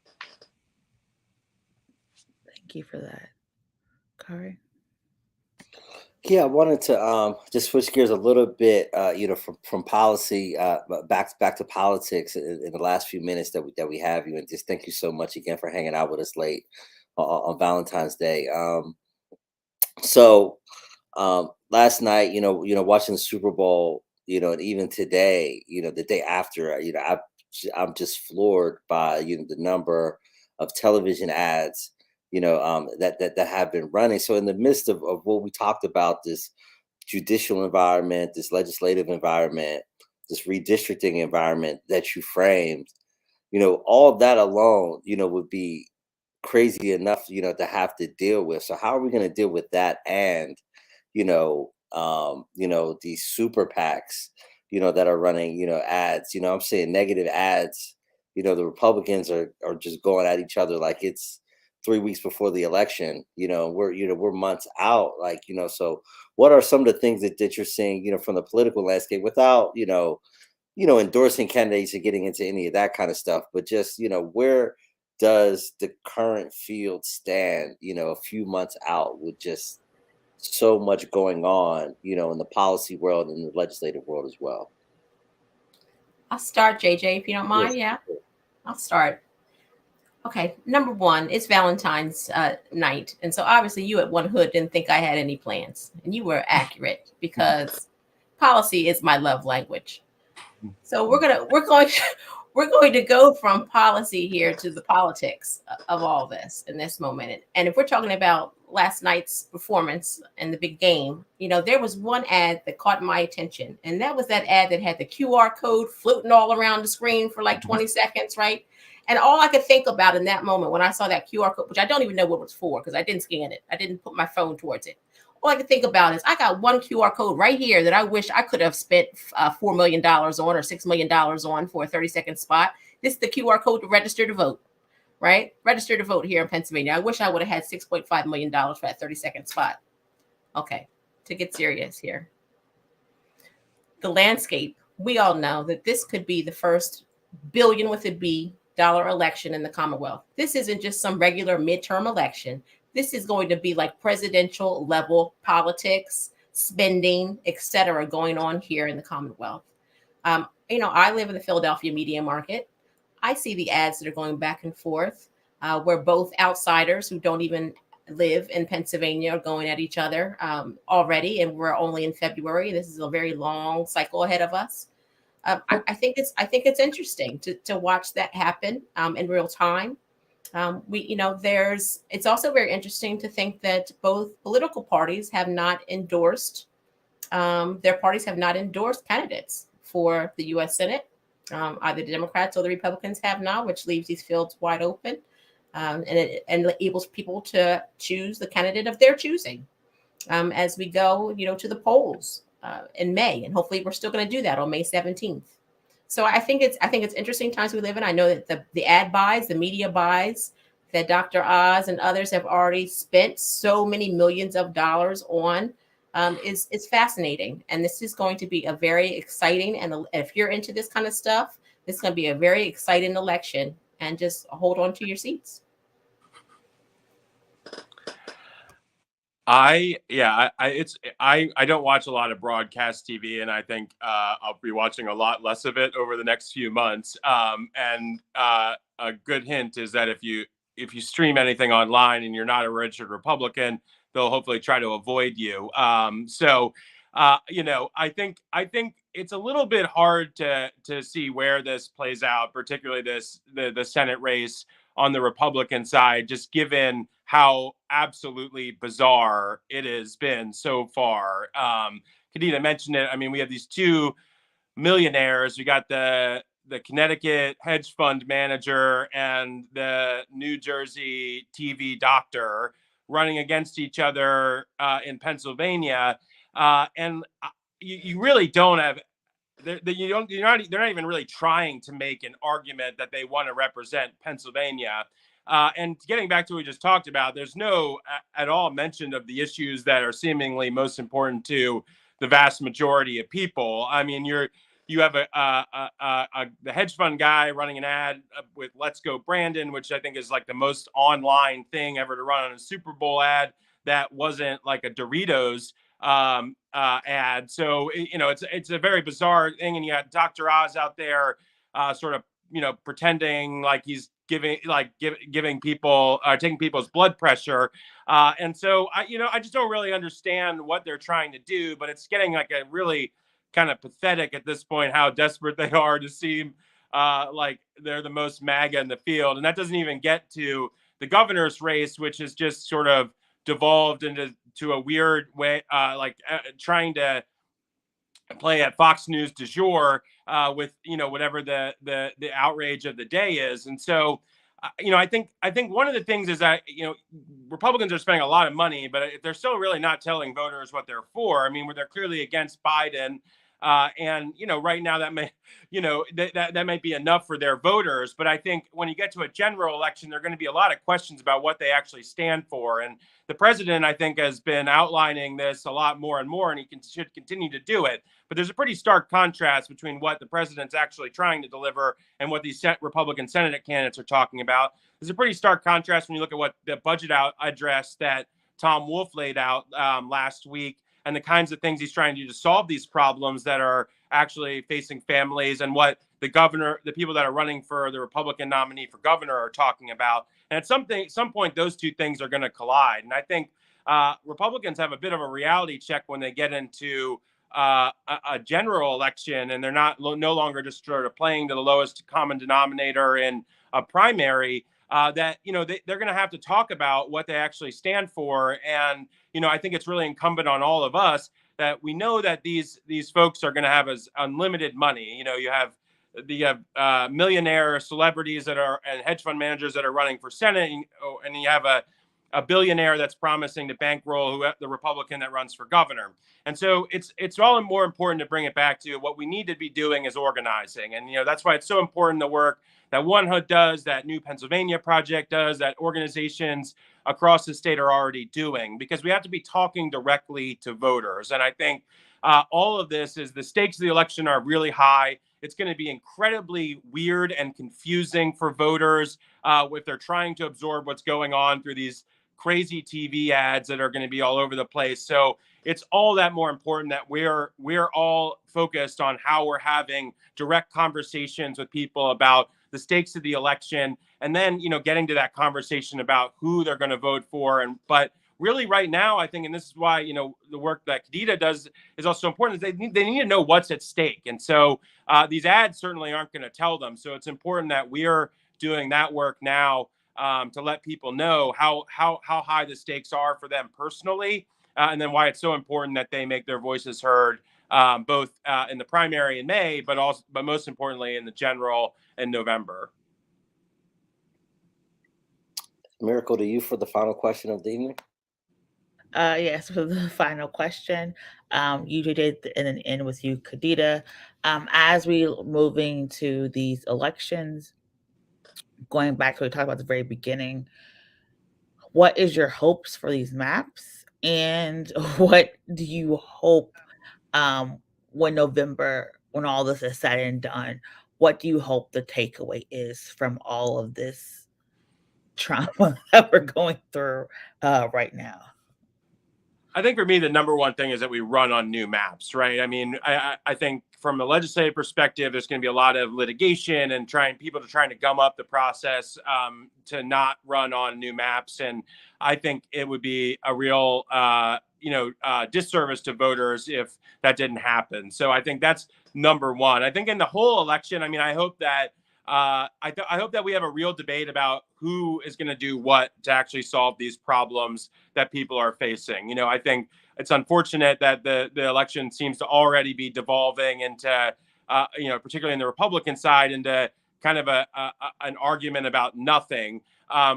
Thank you for that, Khari. Yeah, I wanted to just switch gears a little bit, from policy back to politics in the last few minutes that we have you, and just thank you so much again for hanging out with us late on Valentine's Day. So last night, watching the Super Bowl, and even today, the day after, I'm just floored by the number of television ads that have been running. So in the midst of what we talked about, this judicial environment, this legislative environment, this redistricting environment that you framed, all of that alone, would be crazy enough, to have to deal with. So how are we going to deal with that? And, these super PACs, that are running, ads, I'm saying negative ads, the Republicans are just going at each other like it's 3 weeks before the election. We're months out, so what are some of the things that you're seeing, from the political landscape, without, endorsing candidates and getting into any of that kind of stuff, but just, where does the current field stand, a few months out, with just so much going on, in the policy world and the legislative world as well? I'll start, JJ, if you don't mind. Yeah, I'll start. Okay, number one, it's Valentine's night. And so obviously you at One Hood didn't think I had any plans. And you were accurate, because policy is my love language. So we're going to go from policy here to the politics of all this in this moment. And if we're talking about last night's performance and the big game, there was one ad that caught my attention. And that was that ad that had the QR code floating all around the screen for like 20 seconds, right? And all I could think about in that moment when I saw that QR code, which I don't even know what it was for, because I didn't scan it, I didn't put my phone towards it. All I could think about is I got one QR code right here that I wish I could have spent $4 million on or $6 million on for a 30-second spot. This is the QR code to register to vote, right? Register to vote here in Pennsylvania. I wish I would have had $6.5 million for that 30-second spot. Okay, to get serious here. The landscape, we all know that this could be the first billion with a B dollar election in the Commonwealth. This isn't just some regular midterm election. This is going to be like presidential level politics, spending, etc., going on here in the Commonwealth. I live in the Philadelphia media market. I see the ads that are going back and forth, where both outsiders who don't even live in Pennsylvania are going at each other already, and we're only in February. This is a very long cycle ahead of us. I think it's interesting to watch that happen in real time. It's also very interesting to think that both political parties have not endorsed candidates for the U.S. Senate. Either the Democrats or the Republicans have not, which leaves these fields wide open, and enables people to choose the candidate of their choosing as we go, to the polls in May, and hopefully we're still going to do that on May 17th. So I think it's interesting times we live in. I know that the ad buys, the media buys that Dr. Oz and others have already spent so many millions of dollars on is fascinating. And this is going to be a very exciting, and if you're into this kind of stuff, this is going to be a very exciting election, and just hold on to your seats. I don't watch a lot of broadcast TV, and I think I'll be watching a lot less of it over the next few months. And a good hint is that if you stream anything online and you're not a registered Republican, they'll hopefully try to avoid you. I think it's a little bit hard to see where this plays out, particularly the Senate race on the Republican side, just given how absolutely bizarre it has been so far. Kadida mentioned it. I mean, we have these two millionaires. We got the Connecticut hedge fund manager and the New Jersey TV doctor running against each other in Pennsylvania, and you really don't have. They're not even really trying to make an argument that they want to represent Pennsylvania. And getting back to what we just talked about, there's no at all mention of the issues that are seemingly most important to the vast majority of people. I mean, you have the hedge fund guy running an ad with "Let's Go Brandon," which I think is like the most online thing ever to run on a Super Bowl ad. That wasn't like a Doritos ad. So it's a very bizarre thing, and you got Dr. Oz out there, sort of pretending like he's giving people taking people's blood pressure, and so I just don't really understand what they're trying to do, but it's getting like a really kind of pathetic at this point how desperate they are to seem like they're the most MAGA in the field, and that doesn't even get to the governor's race, which is just sort of devolved into a weird way, trying to play at Fox News du jour with whatever the outrage of the day is. And so I think one of the things is that Republicans are spending a lot of money, but they're still really not telling voters what they're for. I mean, they're clearly against Biden, and right now that may that might be enough for their voters. But I think when you get to a general election, there are going to be a lot of questions about what they actually stand for. And the president, I think, has been outlining this a lot more and more, and he should continue to do it. But there's a pretty stark contrast between what the president's actually trying to deliver and what these Republican Senate candidates are talking about. There's a pretty stark contrast when you look at what the budget address that Tom Wolf laid out last week, and the kinds of things he's trying to do to solve these problems that are actually facing families, and what the people that are running for the Republican nominee for governor are talking about. And at some point, those two things are going to collide. And I think Republicans have a bit of a reality check when they get into a general election, and they're no longer just sort of playing to the lowest common denominator in a primary. That they're going to have to talk about what they actually stand for. And I think it's really incumbent on all of us that we know that these folks are going to have as unlimited money. You have the millionaire celebrities and hedge fund managers that are running for Senate, and you have a billionaire that's promising to bankroll the Republican that runs for governor. And so it's all more important to bring it back to what we need to be doing is organizing. And that's why it's so important the work that One Hood does, that New Pennsylvania Project does, that organizations across the state are already doing, because we have to be talking directly to voters. And I think all of this is the stakes of the election are really high. It's going to be incredibly weird and confusing for voters if they're trying to absorb what's going on through these crazy TV ads that are going to be all over the place. So it's all that more important that we're all focused on how we're having direct conversations with people about the stakes of the election, and then getting to that conversation about who they're going to vote for. But really right now, I think, and this is why the work that Kadida does is also important, is they need to know what's at stake. And so these ads certainly aren't going to tell them. So it's important that we're doing that work now to let people know how high the stakes are for them personally, and then why it's so important that they make their voices heard, both in the primary in May, but most importantly in the general in November. Miracle, to you for the final question of the evening. Yes, for the final question, you did, and then end with you, Kadida. As we moving to these elections, going back to what we talked about at the very beginning, what is your hopes for these maps, and what do you hope when all this is said and done, what do you hope the takeaway is from all of this trauma that we're going through right now? I think for me, the number one thing is that we run on new maps, right? I mean, I think from a legislative perspective, there's going to be a lot of litigation and trying to gum up the process to not run on new maps. And I think it would be a real, disservice to voters if that didn't happen. So I think that's number one. I think in the whole election, I mean, I hope that I hope that we have a real debate about who is going to do what to actually solve these problems that people are facing. You know, I think it's unfortunate that the election seems to already be devolving into, particularly in the Republican side, into kind of an argument about nothing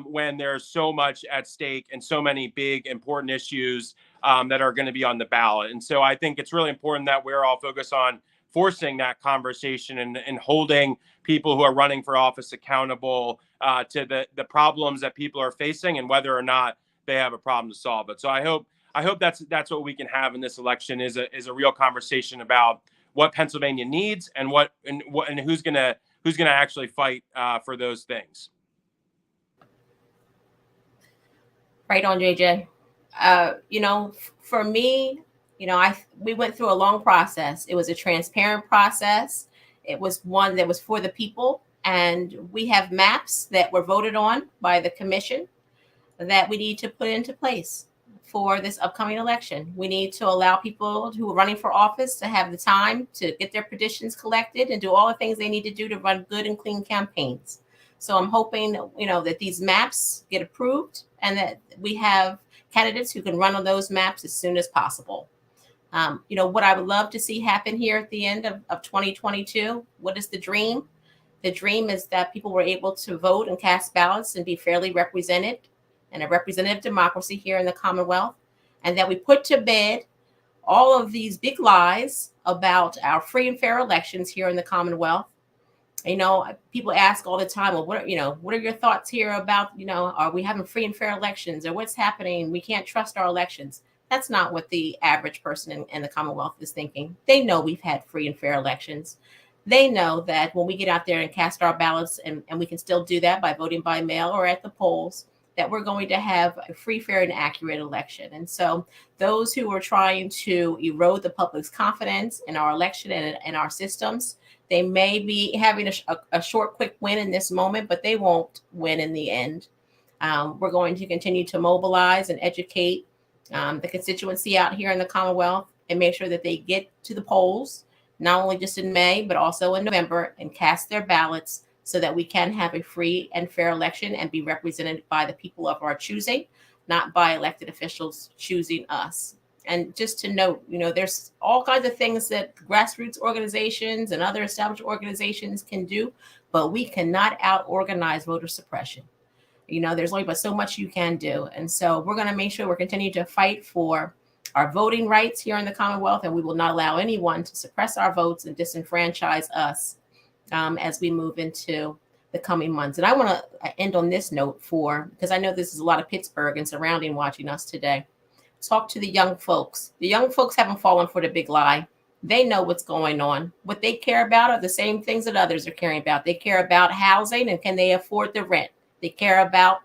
when there's so much at stake and so many big important issues that are going to be on the ballot. And so I think it's really important that we're all focused on forcing that conversation and holding people who are running for office accountable to the problems that people are facing and whether or not they have a problem to solve it. So I hope that's what we can have in this election is a real conversation about what Pennsylvania needs and who's gonna actually fight for those things. Right on, JJ. For me, we went through a long process. It was a transparent process. It was one that was for the people. And we have maps that were voted on by the commission that we need to put into place for this upcoming election. We need to allow people who are running for office to have the time to get their petitions collected and do all the things they need to do to run good and clean campaigns. So I'm hoping, that these maps get approved and that we have candidates who can run on those maps as soon as possible. What I would love to see happen here at the end of 2022, what is the dream? The dream is that people were able to vote and cast ballots and be fairly represented in a representative democracy here in the Commonwealth, and that we put to bed all of these big lies about our free and fair elections here in the Commonwealth. People ask all the time, well, what are your thoughts here about, are we having free and fair elections, or what's happening? We can't trust our elections. That's not what the average person in the Commonwealth is thinking. They know we've had free and fair elections. They know that when we get out there and cast our ballots, and we can still do that by voting by mail or at the polls, that we're going to have a free, fair, and accurate election. And so those who are trying to erode the public's confidence in our election and our systems, they may be having a short, quick win in this moment, but they won't win in the end. We're going to continue to mobilize and educate the constituency out here in the Commonwealth and make sure that they get to the polls, not only just in May, but also in November, and cast their ballots so that we can have a free and fair election and be represented by the people of our choosing, not by elected officials choosing us. And just to note, there's all kinds of things that grassroots organizations and other established organizations can do, but we cannot out-organize voter suppression. There's only but so much you can do. And so we're going to make sure we're continuing to fight for our voting rights here in the Commonwealth, and we will not allow anyone to suppress our votes and disenfranchise us as we move into the coming months. And I want to end on this note because I know this is a lot of Pittsburgh and surrounding watching us today. Talk to the young folks. The young folks haven't fallen for the big lie. They know what's going on. What they care about are the same things that others are caring about. They care about housing and can they afford the rent. They care about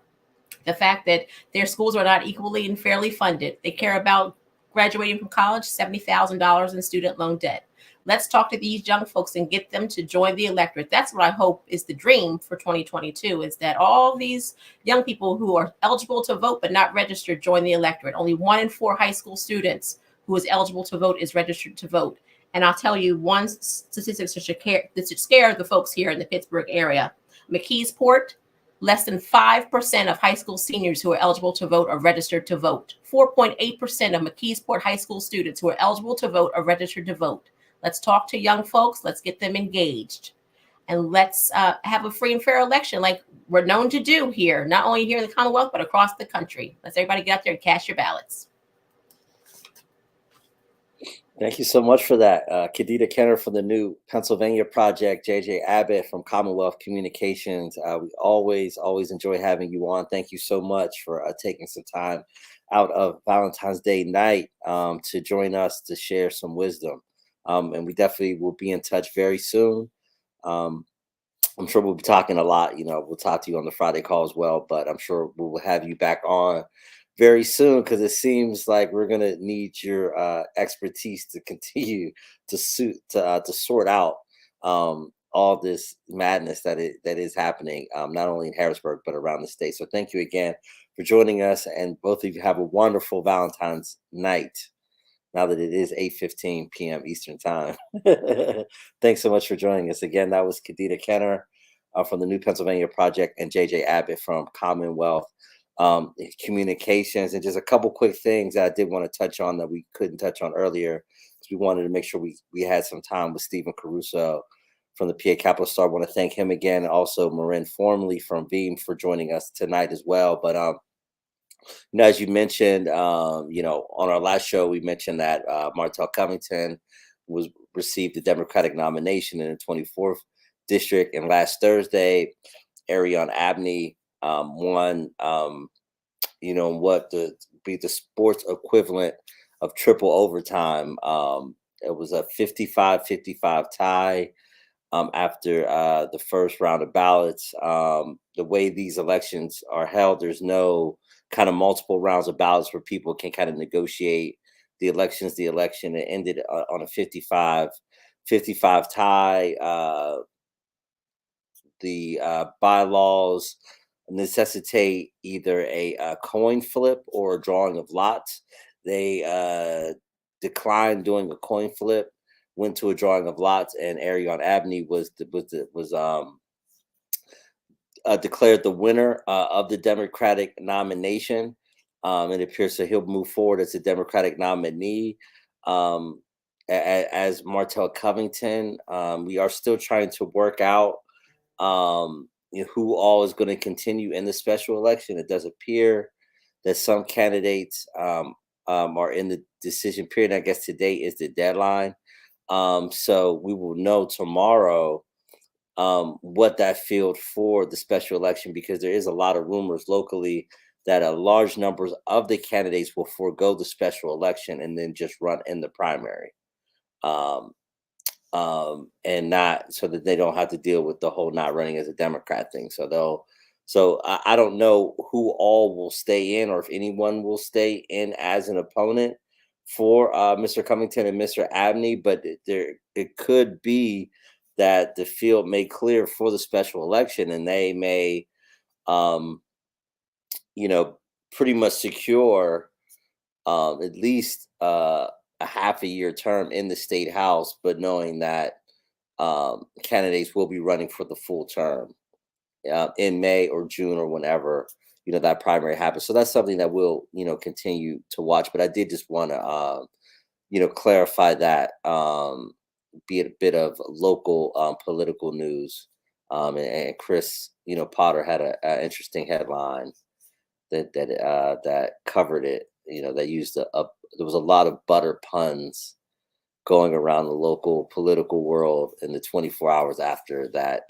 the fact that their schools are not equally and fairly funded. They care about graduating from college, $70,000 in student loan debt. Let's talk to these young folks and get them to join the electorate. That's what I hope is the dream for 2022, is that all these young people who are eligible to vote but not registered join the electorate. Only 1 in 4 high school students who is eligible to vote is registered to vote. And I'll tell you one statistic that should scare the folks here in the Pittsburgh area. McKeesport, less than 5% of high school seniors who are eligible to vote are registered to vote. 4.8% of McKeesport high school students who are eligible to vote are registered to vote. Let's talk to young folks. Let's get them engaged. And let's have a free and fair election like we're known to do here, not only here in the Commonwealth, but across the country. Let's everybody get out there and cast your ballots. Thank you so much for that. Kadida Kenner from the New Pennsylvania Project, JJ Abbott from Commonwealth Communications. We always enjoy having you on. Thank you so much for taking some time out of Valentine's Day night to join us to share some wisdom. And we definitely will be in touch very soon. I'm sure we'll be talking a lot. We'll talk to you on the Friday call as well, but I'm sure we'll have you back on very soon, because it seems like we're gonna need your expertise to continue to sort out all this madness that is happening, not only in Harrisburg but around the state. So thank you again for joining us, and both of you have a wonderful Valentine's night. Now that it is 8:15 p.m. Eastern time. Thanks so much for joining us again. That was Kadida Kenner from the New Pennsylvania Project and JJ Abbott from Commonwealth Communications. And just a couple quick things that I did want to touch on that we couldn't touch on earlier, because we wanted to make sure we had some time with Stephen Caruso from the PA Capital Star. I want to thank him again. Also, Maryn Formley from VEEEM for joining us tonight as well. But as you mentioned, on our last show, we mentioned that Martell Covington received the Democratic nomination in the 24th district, and last Thursday, Arion Abney won. What be the sports equivalent of triple overtime. It was a 55-55 tie after the first round of ballots. The way these elections are held, there's no kind of multiple rounds of ballots where people can kind of negotiate the election. It ended on a 55-55 tie. The bylaws necessitate either a coin flip or a drawing of lots. They declined doing a coin flip, went to a drawing of lots, and Arion Abney was declared the winner of the Democratic nomination. It appears that he'll move forward as a Democratic nominee. As Martell Covington, we are still trying to work out who all is going to continue in the special election. It does appear that some candidates are in the decision period. I guess today is the deadline. So we will know tomorrow what that field for the special election, because there is a lot of rumors locally that a large numbers of the candidates will forego the special election and then just run in the primary. And not so that they don't have to deal with the whole not running as a Democrat thing. So I don't know who all will stay in, or if anyone will stay in as an opponent for Mr. Covington and Mr. Abney, but it could be that the field may clear for the special election, and they may, pretty much secure at least a half a year term in the state house, but knowing that candidates will be running for the full term in May or June or whenever that primary happens. So that's something that we'll continue to watch. But I did just want to clarify that, be it a bit of local political news. And Chris Potter had an interesting headline that covered it. That used there was a lot of butter puns going around the local political world in the 24 hours after that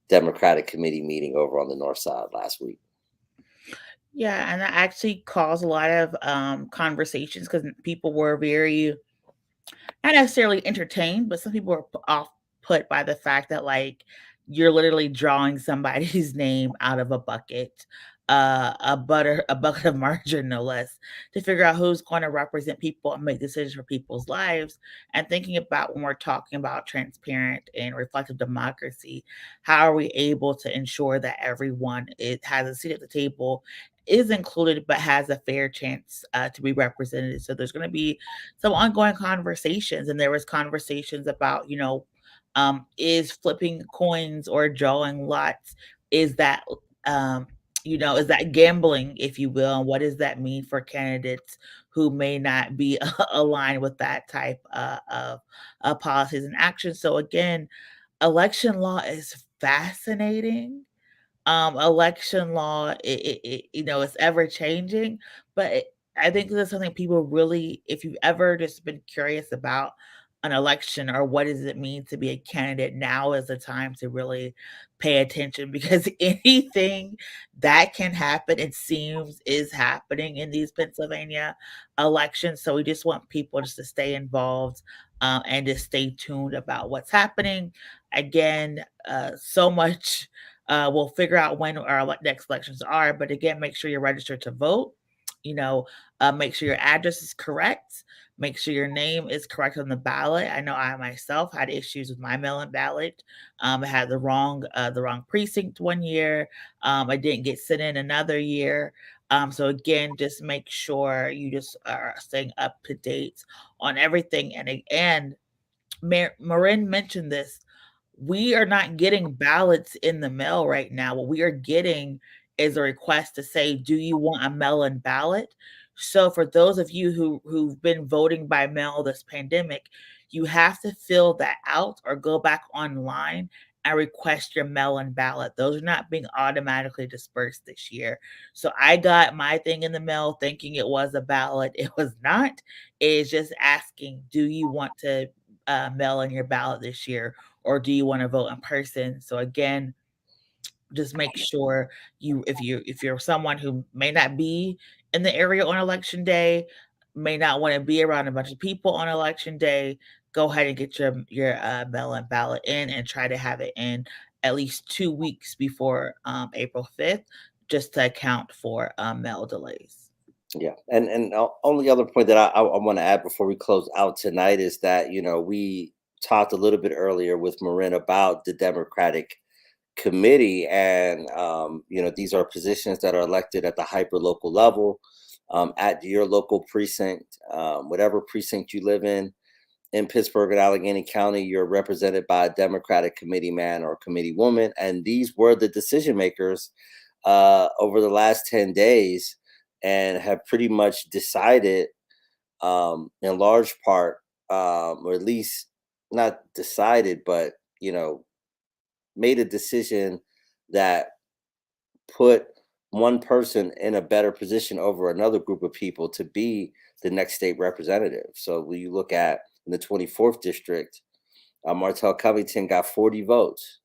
Democratic committee meeting over on the north side last week. Yeah, and that actually caused a lot of conversations, because people were very, not necessarily entertained, but some people were off put by the fact that, like, you're literally drawing somebody's name out of a bucket, a bucket of margarine, no less, to figure out who's going to represent people and make decisions for people's lives. And thinking about, when we're talking about transparent and reflective democracy, how are we able to ensure that everyone has a seat at the table, is included, but has a fair chance to be represented. So there's going to be some ongoing conversations, and there was conversations about, is flipping coins or drawing lots, is that is that gambling, if you will, and what does that mean for candidates who may not be aligned with that type of policies and actions? So again, election law is fascinating. Election law, it's ever changing, but I think that's something people really, if you've ever just been curious about an election or what does it mean to be a candidate, now is the time to really pay attention, because anything that can happen, it seems, is happening in these Pennsylvania elections. So we just want people just to stay involved and to stay tuned about what's happening. Again, so much. We'll figure out when our next elections are, but again, make sure you're registered to vote. make sure your address is correct. Make sure your name is correct on the ballot. I know I myself had issues with my mail-in ballot. I had the wrong precinct one year. I didn't get sent in another year. So again, just make sure you just are staying up to date on everything. And Maryn mentioned this. We are not getting ballots in the mail right now. What we are getting is a request to say, do you want a mail-in ballot? So for those of you who've been voting by mail this pandemic, you have to fill that out or go back online and request your mail-in ballot. Those are not being automatically dispersed this year. So I got my thing in the mail thinking it was a ballot. It was not. It is just asking, do you want to mail in your ballot this year, or do you want to vote in person? So again, just make sure if you're someone who may not be in the area on election day, may not want to be around a bunch of people on election day, go ahead and get your mail-in ballot in and try to have it in at least 2 weeks before April 5th, just to account for mail delays. Yeah, and only other point that I want to add before we close out tonight is that we talked a little bit earlier with Maryn about the Democratic committee, and these are positions that are elected at the hyper local level, at your local precinct, whatever precinct you live in Pittsburgh and Allegheny County, you're represented by a Democratic committee man or committee woman, and these were the decision makers over the last 10 days and have pretty much decided, in large part, or at least not decided, but made a decision that put one person in a better position over another group of people to be the next state representative. So when you look at in the 24th district, Martell Covington got 40 votes.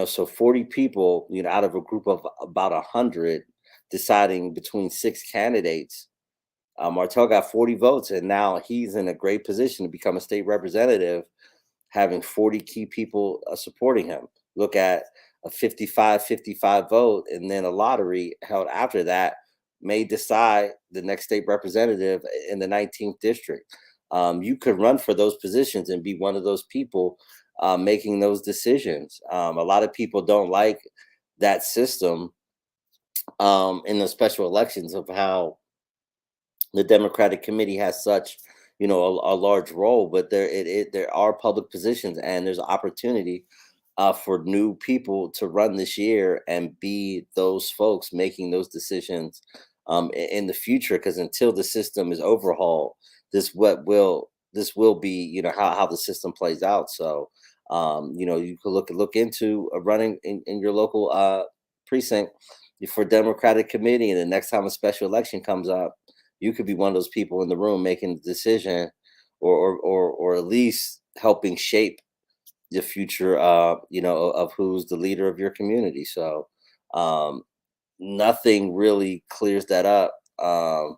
So 40 people, out of a group of about 100, deciding between 6 candidates. Martell got 40 votes, and now he's in a great position to become a state representative, having 40 key people supporting him. Look at a 55-55 vote, and then a lottery held after that may decide the next state representative in the 19th district. You could run for those positions and be one of those people making those decisions. A lot of people don't like that system in the special elections of how the Democratic committee has such, a large role, but there are public positions, and there's opportunity for new people to run this year and be those folks making those decisions in the future. Because until the system is overhauled, this will be how the system plays out. So you could look into running in your local precinct for Democratic committee, and the next time a special election comes up, you could be one of those people in the room making the decision, or at least helping shape the future, of who's the leader of your community. So nothing really clears that up. I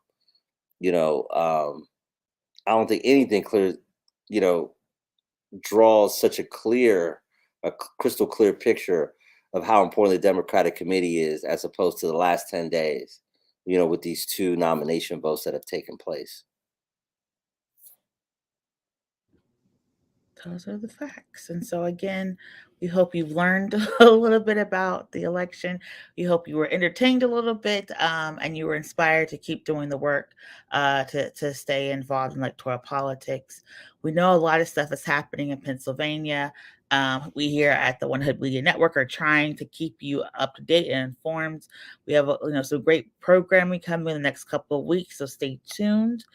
don't think anything clears, draws such a crystal clear picture of how important the Democratic committee is, as opposed to the last 10 days, with these 2 nomination votes that have taken place. Those are the facts. And so again, we hope you've learned a little bit about the election. We hope you were entertained a little bit, and you were inspired to keep doing the work to stay involved in electoral politics. We know a lot of stuff is happening in Pennsylvania. We here at the One Hood Media Network are trying to keep you up to date and informed. We have some great programming coming in the next couple of weeks, so stay tuned.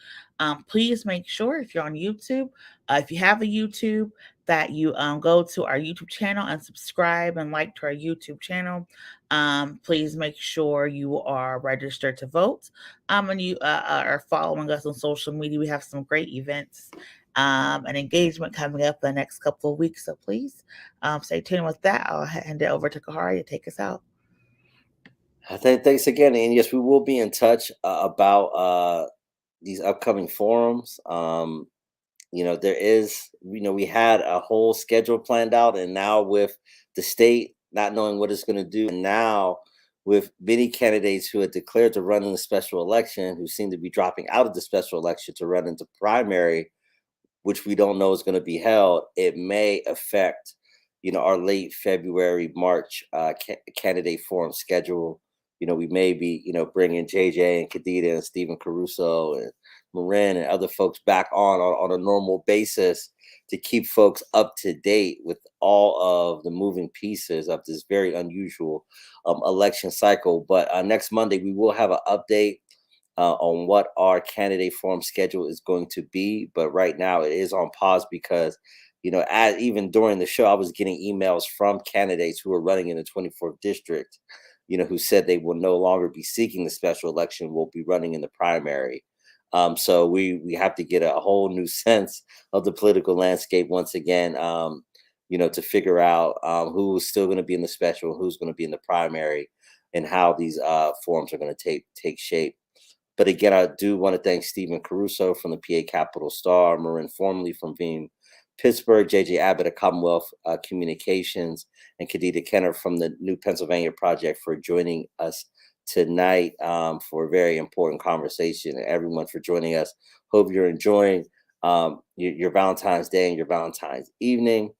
Please make sure, if you're on YouTube, if you have a YouTube, that you go to our YouTube channel and subscribe and like to our YouTube channel. Please make sure you are registered to vote, and you are following us on social media. We have some great events and engagement coming up the next couple of weeks. So please stay tuned. With that, I'll hand it over to Khari to take us out. Thanks again. And yes, we will be in touch about these upcoming forums. There is, we had a whole schedule planned out, and now with the state not knowing what it's going to do, and now with many candidates who had declared to run in the special election who seem to be dropping out of the special election to run into primary, which we don't know is going to be held, it may affect, our late February, March candidate forum schedule. We may be, bringing JJ and Kadida and Stephen Caruso and Maryn and other folks back on a normal basis to keep folks up to date with all of the moving pieces of this very unusual election cycle. But next Monday, we will have an update on what our candidate forum schedule is going to be. But right now it is on pause because, as even during the show, I was getting emails from candidates who are running in the 24th district, who said they will no longer be seeking the special election, will be running in the primary. So we have to get a whole new sense of the political landscape once again, to figure out who's still going to be in the special, who's going to be in the primary, and how these forums are going to take shape. But again, I do want to thank Stephen Caruso from the PA Capital Star, Maryn Formley from VEEEM Pittsburgh, JJ Abbott of Commonwealth Communications, and Kadida Kenner from the New Pennsylvania Project for joining us tonight for a very important conversation. And everyone for joining us. Hope you're enjoying your Valentine's Day and your Valentine's evening.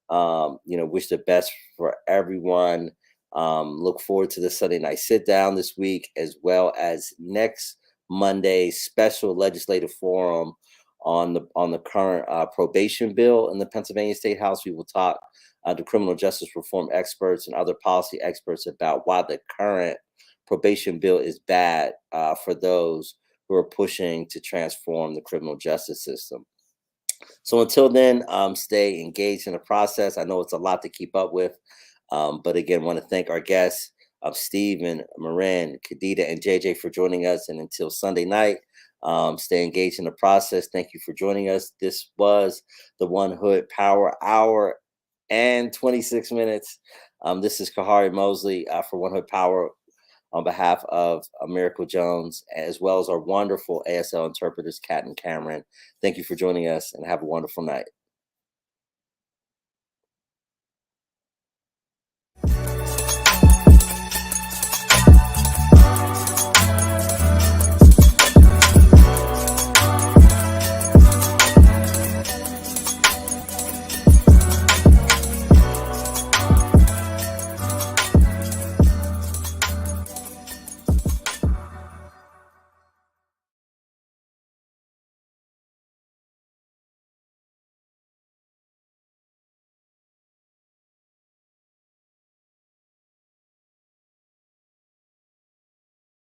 Wish the best for everyone. Look forward to the Sunday night sit down this week, as well as next Monday's special legislative forum on the current probation bill in the Pennsylvania State House. We will talk to criminal justice reform experts and other policy experts about why the current probation bill is bad for those who are pushing to transform the criminal justice system. So until then, stay engaged in the process. I know it's a lot to keep up with, but again, want to thank our guests, Steve and Maryn, Kadida, and JJ for joining us. And until Sunday night, stay engaged in the process. Thank you for joining us. This was the One Hood Power Hour and 26 minutes. This is Khari Mosley for One Hood Power on behalf of Miracle Jones, as well as our wonderful ASL interpreters, Kat and Cameron. Thank you for joining us and have a wonderful night.